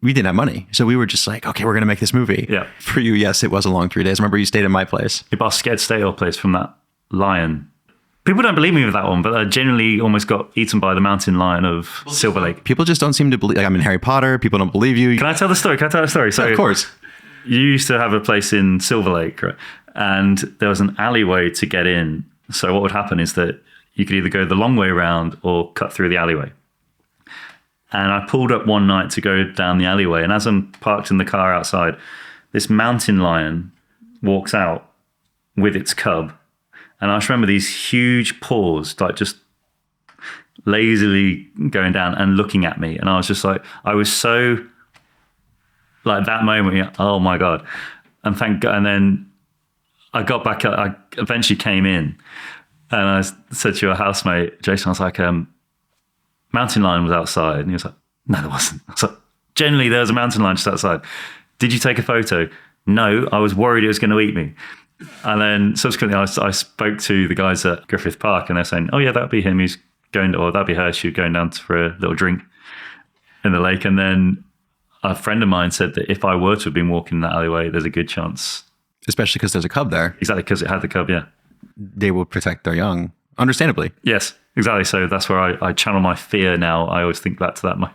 didn't have money. So we were just like, okay, we're going to make this movie. Yeah. For you, yes, it was a long 3 days. I remember you stayed in my place. I was scared to stay at your place from that lion. People don't believe me with that one, but I genuinely almost got eaten by the mountain lion of Silverlake. People just don't seem to believe. Like, I'm in Harry Potter. People don't believe you. Can I tell the story? So, of course. You used to have a place in Silverlake, right? And there was an alleyway to get in. So what would happen is that you could either go the long way around or cut through the alleyway. And I pulled up one night to go down the alleyway. And as I'm parked in the car outside, this mountain lion walks out with its cub. And I just remember these huge paws, like just lazily going down and looking at me. And I was just like, I was so, like that moment, yeah, oh my God. And thank God. And then I got back, I eventually came in and I said to your housemate, Jason, I was like, mountain lion was outside. And he was like, no, there wasn't. I was like, generally there was a mountain lion just outside. Did you take a photo? No, I was worried it was going to eat me. And then subsequently I spoke to the guys at Griffith Park and they're saying, oh yeah, that'd be him. He's going, or that'd be her. She was going down for a little drink in the lake. And then a friend of mine said that if I were to have been walking in that alleyway, there's a good chance. Especially because there's a cub there. Exactly, because it had the cub, yeah. They will protect their young, understandably. Yes, exactly. So that's where I channel my fear now. I always think back to that moment.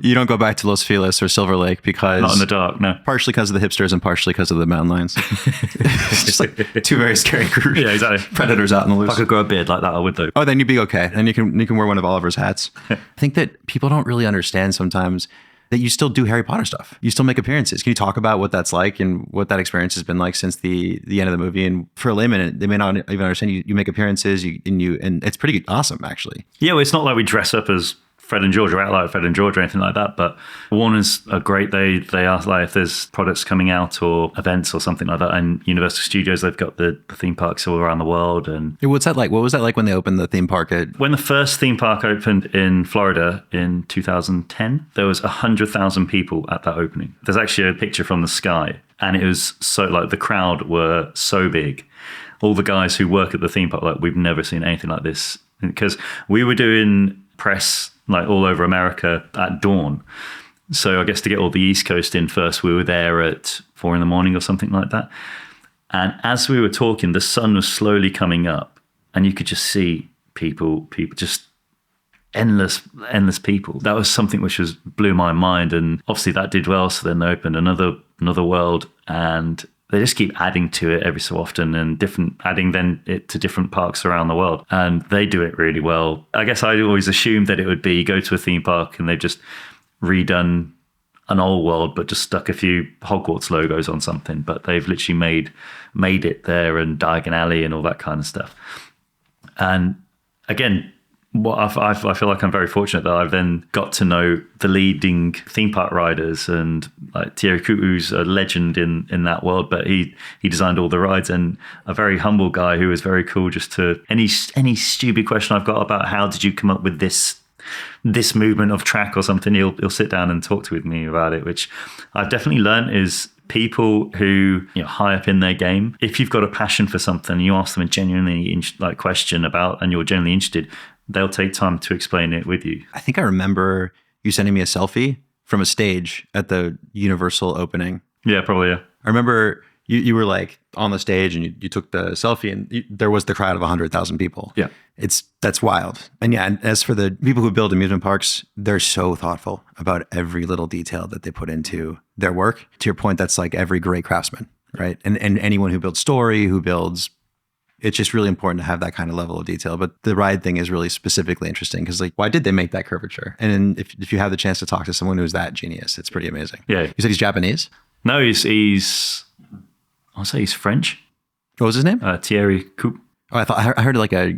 You don't go back to Los Feliz or Silver Lake because... Not in the dark, no. Partially because of the hipsters and partially because of the mountain lions. It's just like two very scary groups. Yeah, exactly. Predators out in the loose. If I could grow a beard like that, I would though. Oh, then you'd be okay. And you can wear one of Oliver's hats. I think that people don't really understand sometimes that you still do Harry Potter stuff. You still make appearances. Can you talk about what that's like and what that experience has been like since the end of the movie? And for a layman, they may not even understand. You make appearances, and it's pretty awesome, actually. Yeah, well, it's not like we dress up as Fred and George or out like Fred and George or anything like that. But Warner's are great. They ask like if there's products coming out or events or something like that. And Universal Studios, they've got the theme parks all around the world. And what's that like? What was that like when they opened the theme park? When the first theme park opened in Florida in 2010, there was 100,000 people at that opening. There's actually a picture from the sky, and it was so like the crowd were so big. All the guys who work at the theme park, like we've never seen anything like this, because we were doing press like all over America at dawn. So I guess to get all the East Coast in first, we were there at 4 a.m. or something like that. And as we were talking, the sun was slowly coming up and you could just see people just endless people. That was something which blew my mind. And obviously that did well. So then they opened another world, and they just keep adding to it every so often and adding then it to different parks around the world. And they do it really well. I guess I always assumed that it would be go to a theme park and they've just redone an old world, but just stuck a few Hogwarts logos on something. But they've literally made it there, and Diagon Alley and all that kind of stuff. And again, I feel like I'm very fortunate that I've then got to know the leading theme park riders, and like Thierry Coutu's a legend in that world, but he designed all the rides, and a very humble guy who was very cool. Just to any stupid question I've got about how did you come up with this movement of track or something, he'll sit down and talk with me about it, which I've definitely learned is people who high up in their game, if you've got a passion for something, you ask them a genuinely question about, and you're genuinely interested, they'll take time to explain it with you. I think I remember you sending me a selfie from a stage at the Universal opening. Yeah, probably, yeah. I remember you were like on the stage and you took the selfie and there was the crowd of 100,000 people. Yeah. That's wild. And yeah, and as for the people who build amusement parks, they're so thoughtful about every little detail that they put into their work. To your point, that's like every great craftsman, right? And anyone who builds story, who builds, it's just really important to have that kind of level of detail. But the ride thing is really specifically interesting because like, why did they make that curvature? And then if you have the chance to talk to someone who's that genius, it's pretty amazing. Yeah. You said he's Japanese? No, he's I'll say he's French. What was his name? Thierry Coupe. Oh, I heard like a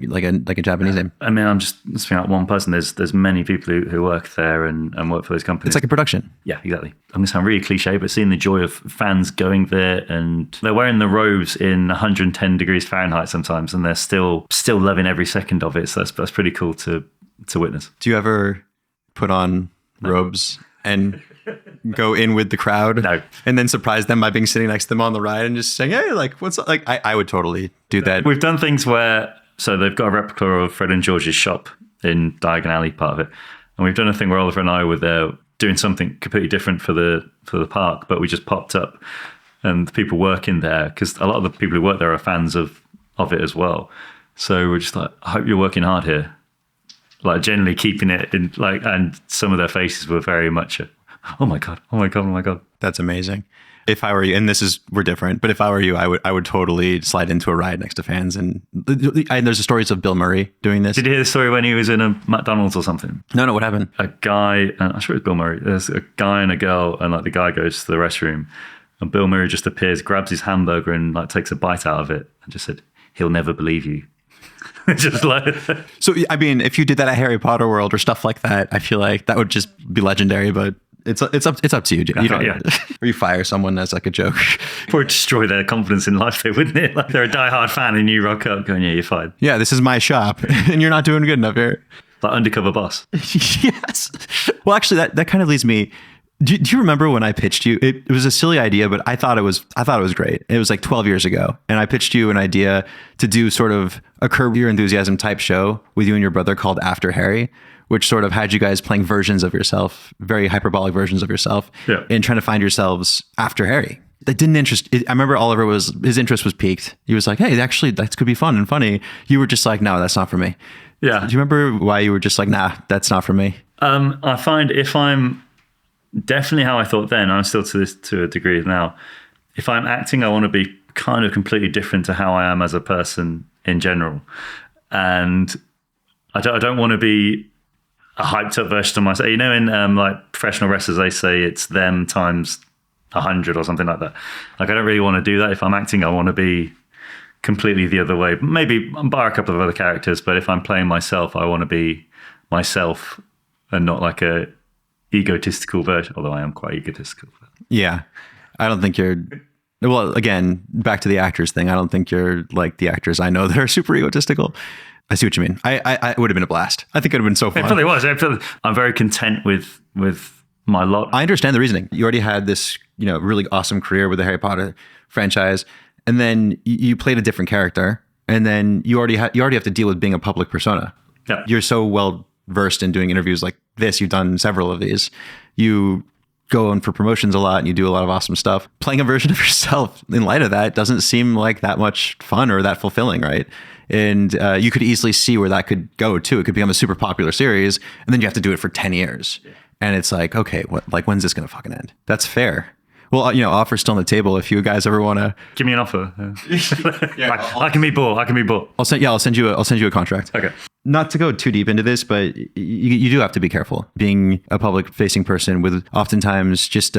Japanese name. I mean, I'm just speaking out one person. There's many people who work there and work for those companies. It's like a production. Yeah, exactly. I'm going to sound really cliche, but seeing the joy of fans going there and they're wearing the robes in 110 degrees Fahrenheit sometimes, and they're still loving every second of it. So that's pretty cool to witness. Do you ever put on robes and go in with the crowd? No. And then surprise them by being sitting next to them on the ride and just saying, hey, like, what's up? Like, I would totally do that. We've done things where, so they've got a replica of Fred and George's shop in Diagon Alley, part of it. And we've done a thing where Oliver and I were there doing something completely different for the park, but we just popped up and the people working there, because a lot of the people who work there are fans of it as well. So we're just like, I hope you're working hard here. Like generally keeping it in like, and some of their faces were very much, oh my God, oh my God, oh my God. That's amazing. If I were you, and we're different, but if I were you, I would totally slide into a ride next to fans. And there's the stories of Bill Murray doing this. Did you hear the story when he was in a McDonald's or something? No, what happened? A guy, I'm sure it was Bill Murray. There's a guy and a girl, and like the guy goes to the restroom, and Bill Murray just appears, grabs his hamburger, and like takes a bite out of it, and just said, "He'll never believe you." Just like So, I mean, if you did that at Harry Potter World or stuff like that, I feel like that would just be legendary. But it's up to you. You don't, Yeah. Or you fire someone as like a joke. or destroy their confidence in life, though, wouldn't it? Like they're a diehard fan, and you rock up going, "Yeah, you're fine." Yeah, this is my shop, and you're not doing good enough here. Like undercover boss. Yes. Well, actually, that kind of leads me. Do you remember when I pitched you? It was a silly idea, but I thought it was great. It was like 12 years ago, and I pitched you an idea to do sort of a Curb Your Enthusiasm type show with you and your brother called After Harry, which sort of had you guys playing versions of yourself, very hyperbolic versions of yourself, and trying to find yourselves after Harry. That didn't interest. I remember Oliver his interest was piqued. He was like, "Hey, actually, that could be fun and funny." You were just like, "No, that's not for me." Yeah. Do you remember why you were just like, "Nah, that's not for me"? I find if I'm definitely how I thought then, I'm still to a degree now. If I'm acting, I want to be kind of completely different to how I am as a person in general, and I don't want to be a hyped up version of myself. You know, in like professional wrestlers, they say it's them times 100 or something like that. Like I don't really want to do that. If I'm acting, I want to be completely the other way. Maybe bar a couple of other characters, but if I'm playing myself, I want to be myself and not like a egotistical version, although I am quite egotistical. Yeah. I don't think you're, well, again, back to the actors thing. I don't think you're like the actors I know that are super egotistical. I see what you mean. I would have been a blast. I think it would have been so fun. It probably was. I'm very content with my lot. I understand the reasoning. You already had this, really awesome career with the Harry Potter franchise, and then you played a different character, and then you already have to deal with being a public persona. Yeah. You're so well versed in doing interviews like this. You've done several of these. You go on for promotions a lot, and you do a lot of awesome stuff. Playing a version of yourself in light of that doesn't seem like that much fun or that fulfilling, right? And you could easily see where that could go too. It could become a super popular series, and then you have to do it for 10 years. Yeah. And it's like, okay, when's this going to fucking end? That's fair. Well, offer's still on the table if you guys ever want to give me an offer. Yeah, I can be bought. I'll send you a contract. Okay. Not to go too deep into this, but you do have to be careful being a public facing person with oftentimes just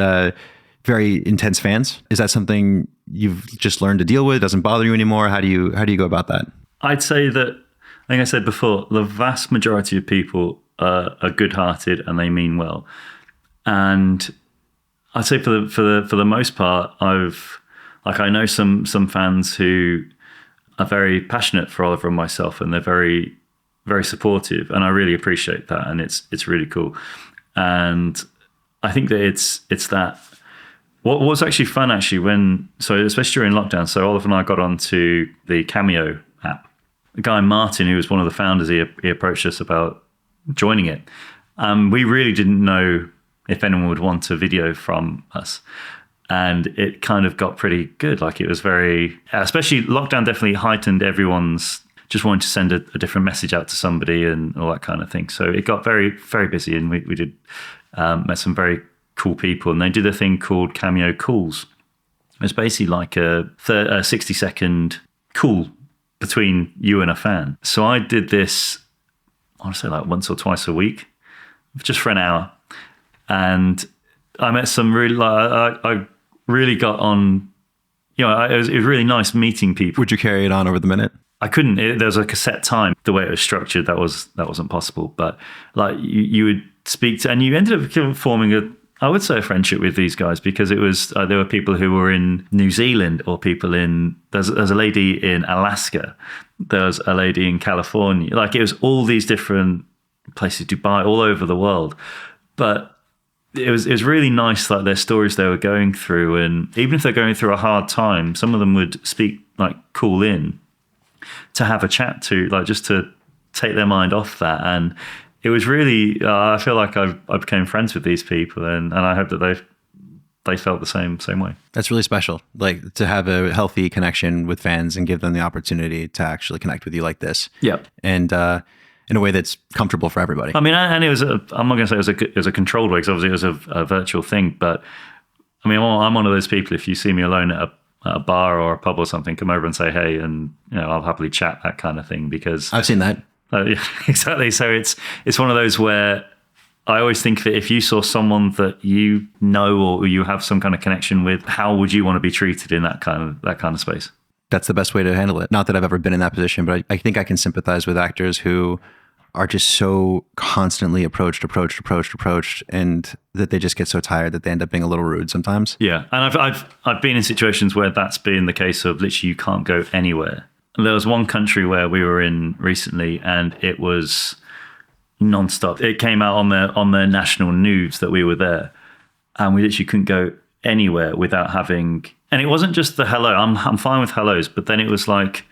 very intense fans. Is that something you've just learned to deal with? It doesn't bother you anymore? How do you go about that? I'd say that, like I said before, the vast majority of people are good-hearted and they mean well. And I'd say for the most part, I know some fans who are very passionate for Oliver and myself, and they're very, very supportive, and I really appreciate that, and it's really cool. And I think that it's that. What was actually fun especially during lockdown. So Oliver and I got onto the Cameo app. The guy Martin, who was one of the founders, he approached us about joining it. We really didn't know if anyone would want a video from us. And it kind of got pretty good. Like it was very, especially lockdown definitely heightened everyone's just wanting to send a different message out to somebody and all that kind of thing. So it got very, very busy, and we did met some very cool people, and they did a thing called Cameo calls. It's basically like a 60-second call between you and a fan. So I did this, I want to say like once or twice a week, just for an hour. And I met some really, I really got on, you know, it was really nice meeting people. Would you carry it on over the minute? I couldn't. There was like a set time. The way it was structured, that wasn't possible. But like you would speak to, and you ended up forming I would say a friendship with these guys, because it was there were people who were in New Zealand, or people in there's a lady in Alaska, there's a lady in California. Like it was all these different places, Dubai, all over the world. But it was really nice, like their stories they were going through, and even if they're going through a hard time, some of them would call in to have a chat to, like just to take their mind off that. And it was really, I feel like I became friends with these people, and I hope that they felt the same way. That's really special. Like to have a healthy connection with fans and give them the opportunity to actually connect with you like this. Yeah. And in a way that's comfortable for everybody. I mean, and it was I'm not going to say it was a controlled way, because obviously it was a virtual thing. But I mean, I'm one of those people. If you see me alone at a bar or a pub or something, come over and say hey, and you know I'll happily chat, that kind of thing. Because I've seen that. Yeah, exactly. So it's one of those where I always think that if you saw someone that you know or you have some kind of connection with, how would you want to be treated in that kind of space? That's the best way to handle it. Not that I've ever been in that position, but I think I can sympathize with actors who are just so constantly approached, and that they just get so tired that they end up being a little rude sometimes. Yeah, and I've been in situations where that's been the case of literally you can't go anywhere. There was one country where we were in recently, and it was nonstop. It came out on their national news that we were there, and we literally couldn't go anywhere without having. And it wasn't just the hello. I'm fine with hellos, but then it was like,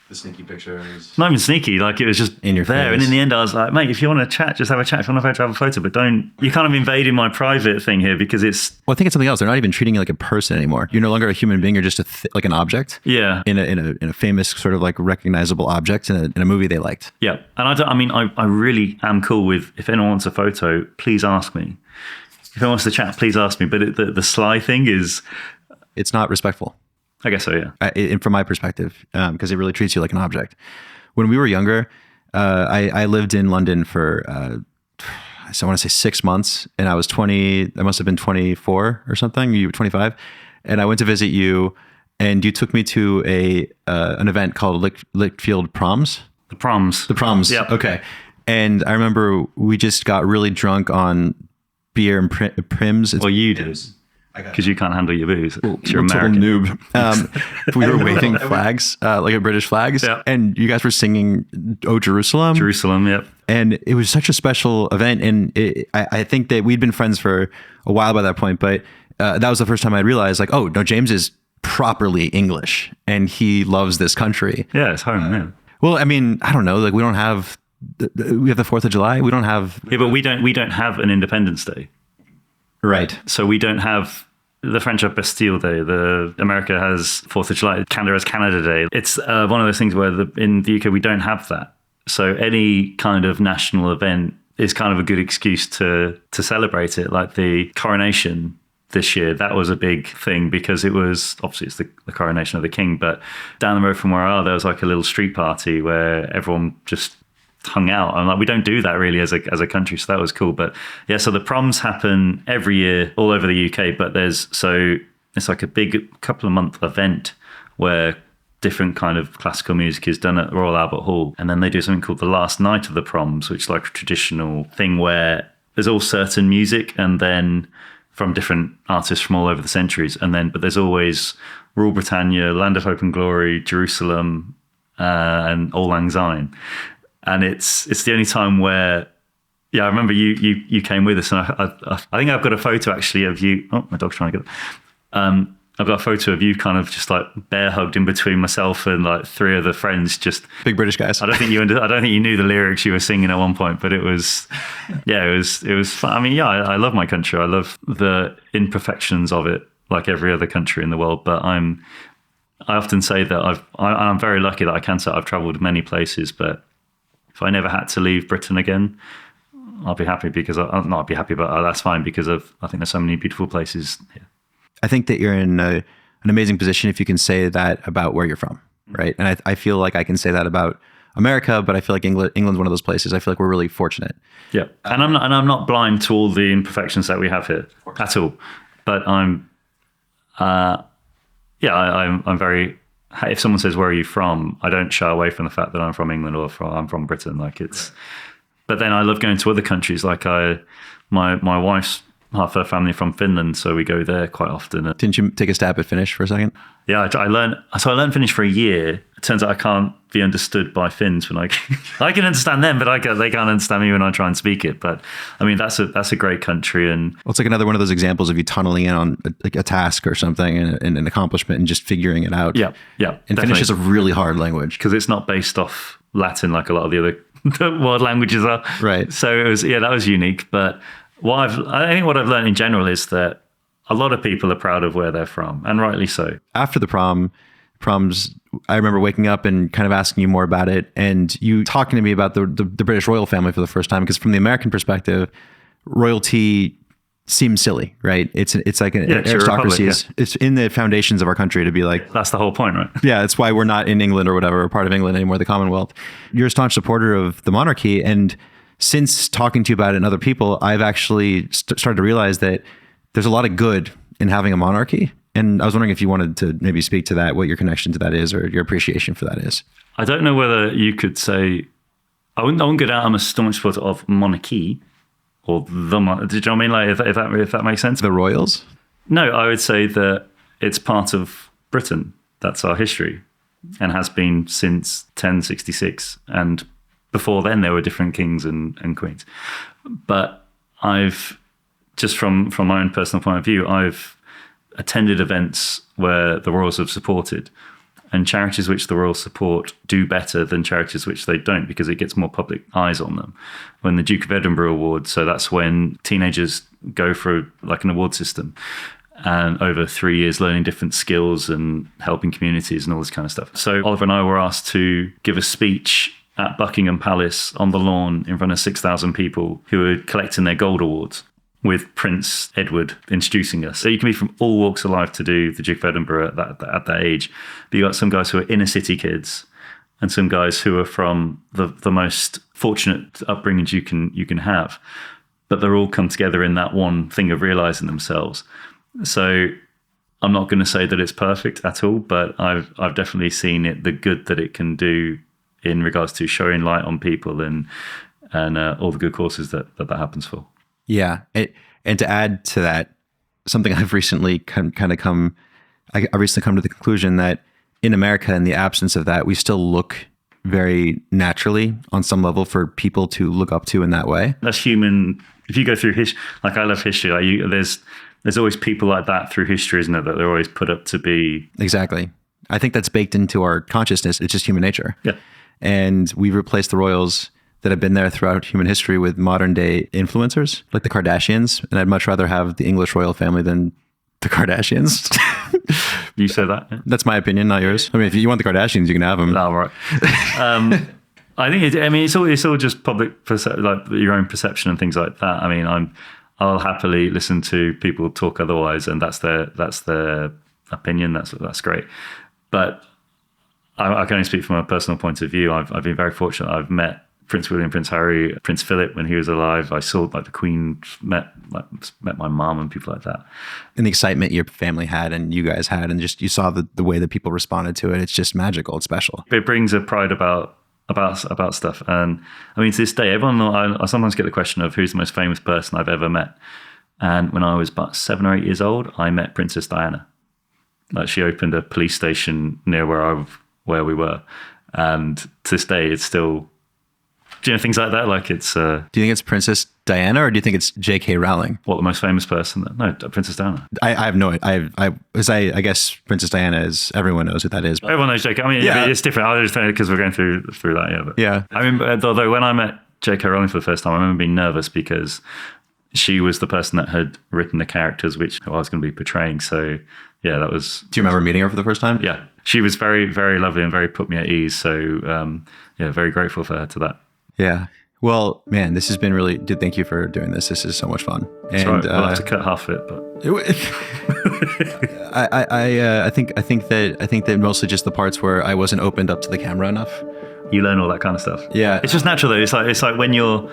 the sneaky pictures. not even sneaky. Like it was just In your there. face. And in the end, I was like, mate, if you want to chat, just have a chat. If you want to have a photo, but don't. You kind of invading my private thing here, because it's. Well, I think it's something else. They're not even treating you like a person anymore. You're no longer a human being. You're just like an object. Yeah. In a famous sort of like recognizable object in a movie they liked. Yeah, and I really am cool with, if anyone wants a photo, please ask me. If anyone wants to chat, please ask me. But the sly thing is, It's not respectful. I guess so, yeah. From my perspective, because it really treats you like an object. When we were younger, I lived in London for, I want to say 6 months, and I was 20, I must have been 24 or something. You were 25. And I went to visit you, and you took me to an event called Lichfield Proms. The Proms. The Proms. Yeah. Okay. And I remember we just got really drunk on beer and prims. Well, you did. Because you can't handle your booze. You're Total American. noob. We were waving flags, like a British flags, Yeah. and you guys were singing "Oh Jerusalem." Jerusalem, yep. And it was such a special event. And I think that we'd been friends for a while by that point, but that was the first time I realized, like, oh no, James is properly English, and he loves this country. Yeah, it's home, yeah. Well, I mean, I don't know, like we have the 4th of July. We don't have. Yeah, but we don't have an Independence Day. Right. So we don't have. The French have Bastille Day. America has 4th of July. Canada has Canada Day. It's one of those things where in the UK we don't have that. So any kind of national event is kind of a good excuse to celebrate it. Like the coronation this year, that was a big thing because it was obviously it's the coronation of the king. But down the road from where I are, there was like a little street party where everyone just hung out. And like we don't do that really as a country, so that was cool. But yeah, so the proms happen every year all over the UK, but it's like a big couple of month event where different kind of classical music is done at Royal Albert Hall, and then they do something called the last night of the proms, which is like a traditional thing where there's all certain music and then from different artists from all over the centuries, but there's always Rule Britannia, Land of Hope and Glory, Jerusalem, and Auld Lang Syne. And it's the only time where, yeah, I remember you came with us, and I think I've got a photo actually of you. Oh, my dog's trying to get it. I've got a photo of you kind of just like bear hugged in between myself and like three other friends. Just Big British guys. I don't think you knew the lyrics you were singing at one point, but it was fun. I mean, yeah, I love my country. I love the imperfections of it, like every other country in the world. But I often say that I'm very lucky that I can say I've travelled many places. But if I never had to leave Britain again, I'll be happy because I'll be happy, but that's fine because I think there's so many beautiful places here. I think that you're in an amazing position if you can say that about where you're from, right? And I feel like I can say that about America, but I feel like England's one of those places. I feel like we're really fortunate. Yeah, and I'm not blind to all the imperfections that we have here at all. But I'm very. If someone says where are you from, I don't shy away from the fact that I'm from England or I'm from Britain. Like it's. But then I love going to other countries. Like my wife's half her family from Finland, so we go there quite often. Didn't you take a stab at Finnish for a second? Yeah, I learned Finnish for a year. It turns out I can't be understood by Finns when I can understand them, but they can't understand me when I try and speak it. But I mean, that's a great country, and well, it's like another one of those examples of you tunneling in on a task or something and an accomplishment and just figuring it out. Yeah. And definitely. Finnish is a really hard language because it's not based off Latin like a lot of the other world languages are. Right. So that was unique, but. I think what I've learned in general is that a lot of people are proud of where they're from, and rightly so. After the proms, I remember waking up and kind of asking you more about it, and you talking to me about the British royal family for the first time, because from the American perspective, royalty seems silly, right? It's like an aristocracy. It's in the foundations of our country to be like... That's the whole point, right? Yeah, it's why we're not in England or whatever, or part of England anymore, the Commonwealth. You're a staunch supporter of the monarchy, and since talking to you about it and other people, I've actually started to realize that there's a lot of good in having a monarchy. And I was wondering if you wanted to maybe speak to that, what your connection to that is, or your appreciation for that is. I don't know whether you could say, I wouldn't go down, I'm a staunch supporter of monarchy, or the monarchy. Do you know what I mean? Like, if that makes sense. The royals? No, I would say that it's part of Britain. That's our history, and has been since 1066. And before then, there were different kings and queens. But I've, just from my own personal point of view, I've attended events where the royals have supported, and charities which the royals support do better than charities which they don't, because it gets more public eyes on them. When the Duke of Edinburgh Award, so that's when teenagers go for like an award system, and over 3 years learning different skills and helping communities and all this kind of stuff. So Oliver and I were asked to give a speech at Buckingham Palace on the lawn in front of 6,000 people who were collecting their gold awards, with Prince Edward introducing us. So you can be from all walks of life to do the Duke of Edinburgh at that age. But you got some guys who are inner city kids, and some guys who are from the most fortunate upbringings you can have. But they're all come together in that one thing of realizing themselves. So I'm not going to say that it's perfect at all, but I've definitely seen the good that it can do in regards to showing light on people and all the good causes that happens for. Yeah. And to add to that, something I've recently come to the conclusion that in America, in the absence of that, we still look very naturally on some level for people to look up to in that way. That's human. If you go through history, like I love history, like there's always people like that through history, isn't it? That they're always put up to be. Exactly. I think that's baked into our consciousness. It's just human nature. Yeah. And we've replaced the royals that have been there throughout human history with modern day influencers like the Kardashians. And I'd much rather have the English royal family than the Kardashians. You say that? Yeah. That's my opinion, not yours. I mean, if you want the Kardashians, you can have them. Oh, right. I think it's all just public, like your own perception and things like that. I mean, I'll happily listen to people talk otherwise, and that's their opinion. That's great. But I can only speak from a personal point of view. I've been very fortunate. I've met Prince William, Prince Harry, Prince Philip when he was alive. I saw like the Queen met my mom and people like that. And the excitement your family had and you guys had, and just you saw the way that people responded to it. It's just magical. It's special. It brings a pride about stuff. And I mean, to this day, I sometimes get the question of who's the most famous person I've ever met. And when I was about 7 or 8 years old, I met Princess Diana. Like she opened a police station near where we were, and to this day, it's still. Do you know things like that? Like it's. Do you think it's Princess Diana, or do you think it's J.K. Rowling? What, the most famous person? No, Princess Diana. I have no idea. I guess Princess Diana is, everyone knows who that is. Everyone knows J.K. I mean, Yeah. it's different. I just know because we're going through that. Yeah. But Yeah. I mean, although when I met J.K. Rowling for the first time, I remember being nervous because she was the person that had written the characters who I was going to be portraying. So yeah, that was. Do you remember meeting her for the first time? Yeah, she was very, very lovely and very put me at ease. So yeah, very grateful for her to that. Yeah. Well, man, this has been really. Thank you for doing this. This is so much fun. And Sorry, we'll have to cut half of it, but I think that mostly just the parts where I wasn't opened up to the camera enough. you learn all that kind of stuff. Yeah. It's just natural though. It's like when you're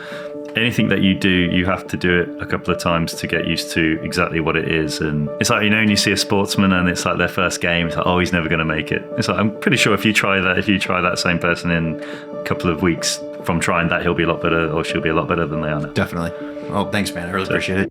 anything that you do, you have to do it a couple of times to get used to exactly what it is. And it's like, when you see a sportsman and it's like their first game, it's like, oh, he's never going to make it. It's like, I'm pretty sure if you try that same person in a couple of weeks from trying that, he'll be a lot better, or she'll be a lot better than they are now. Definitely. Well, thanks, man. I really appreciate it.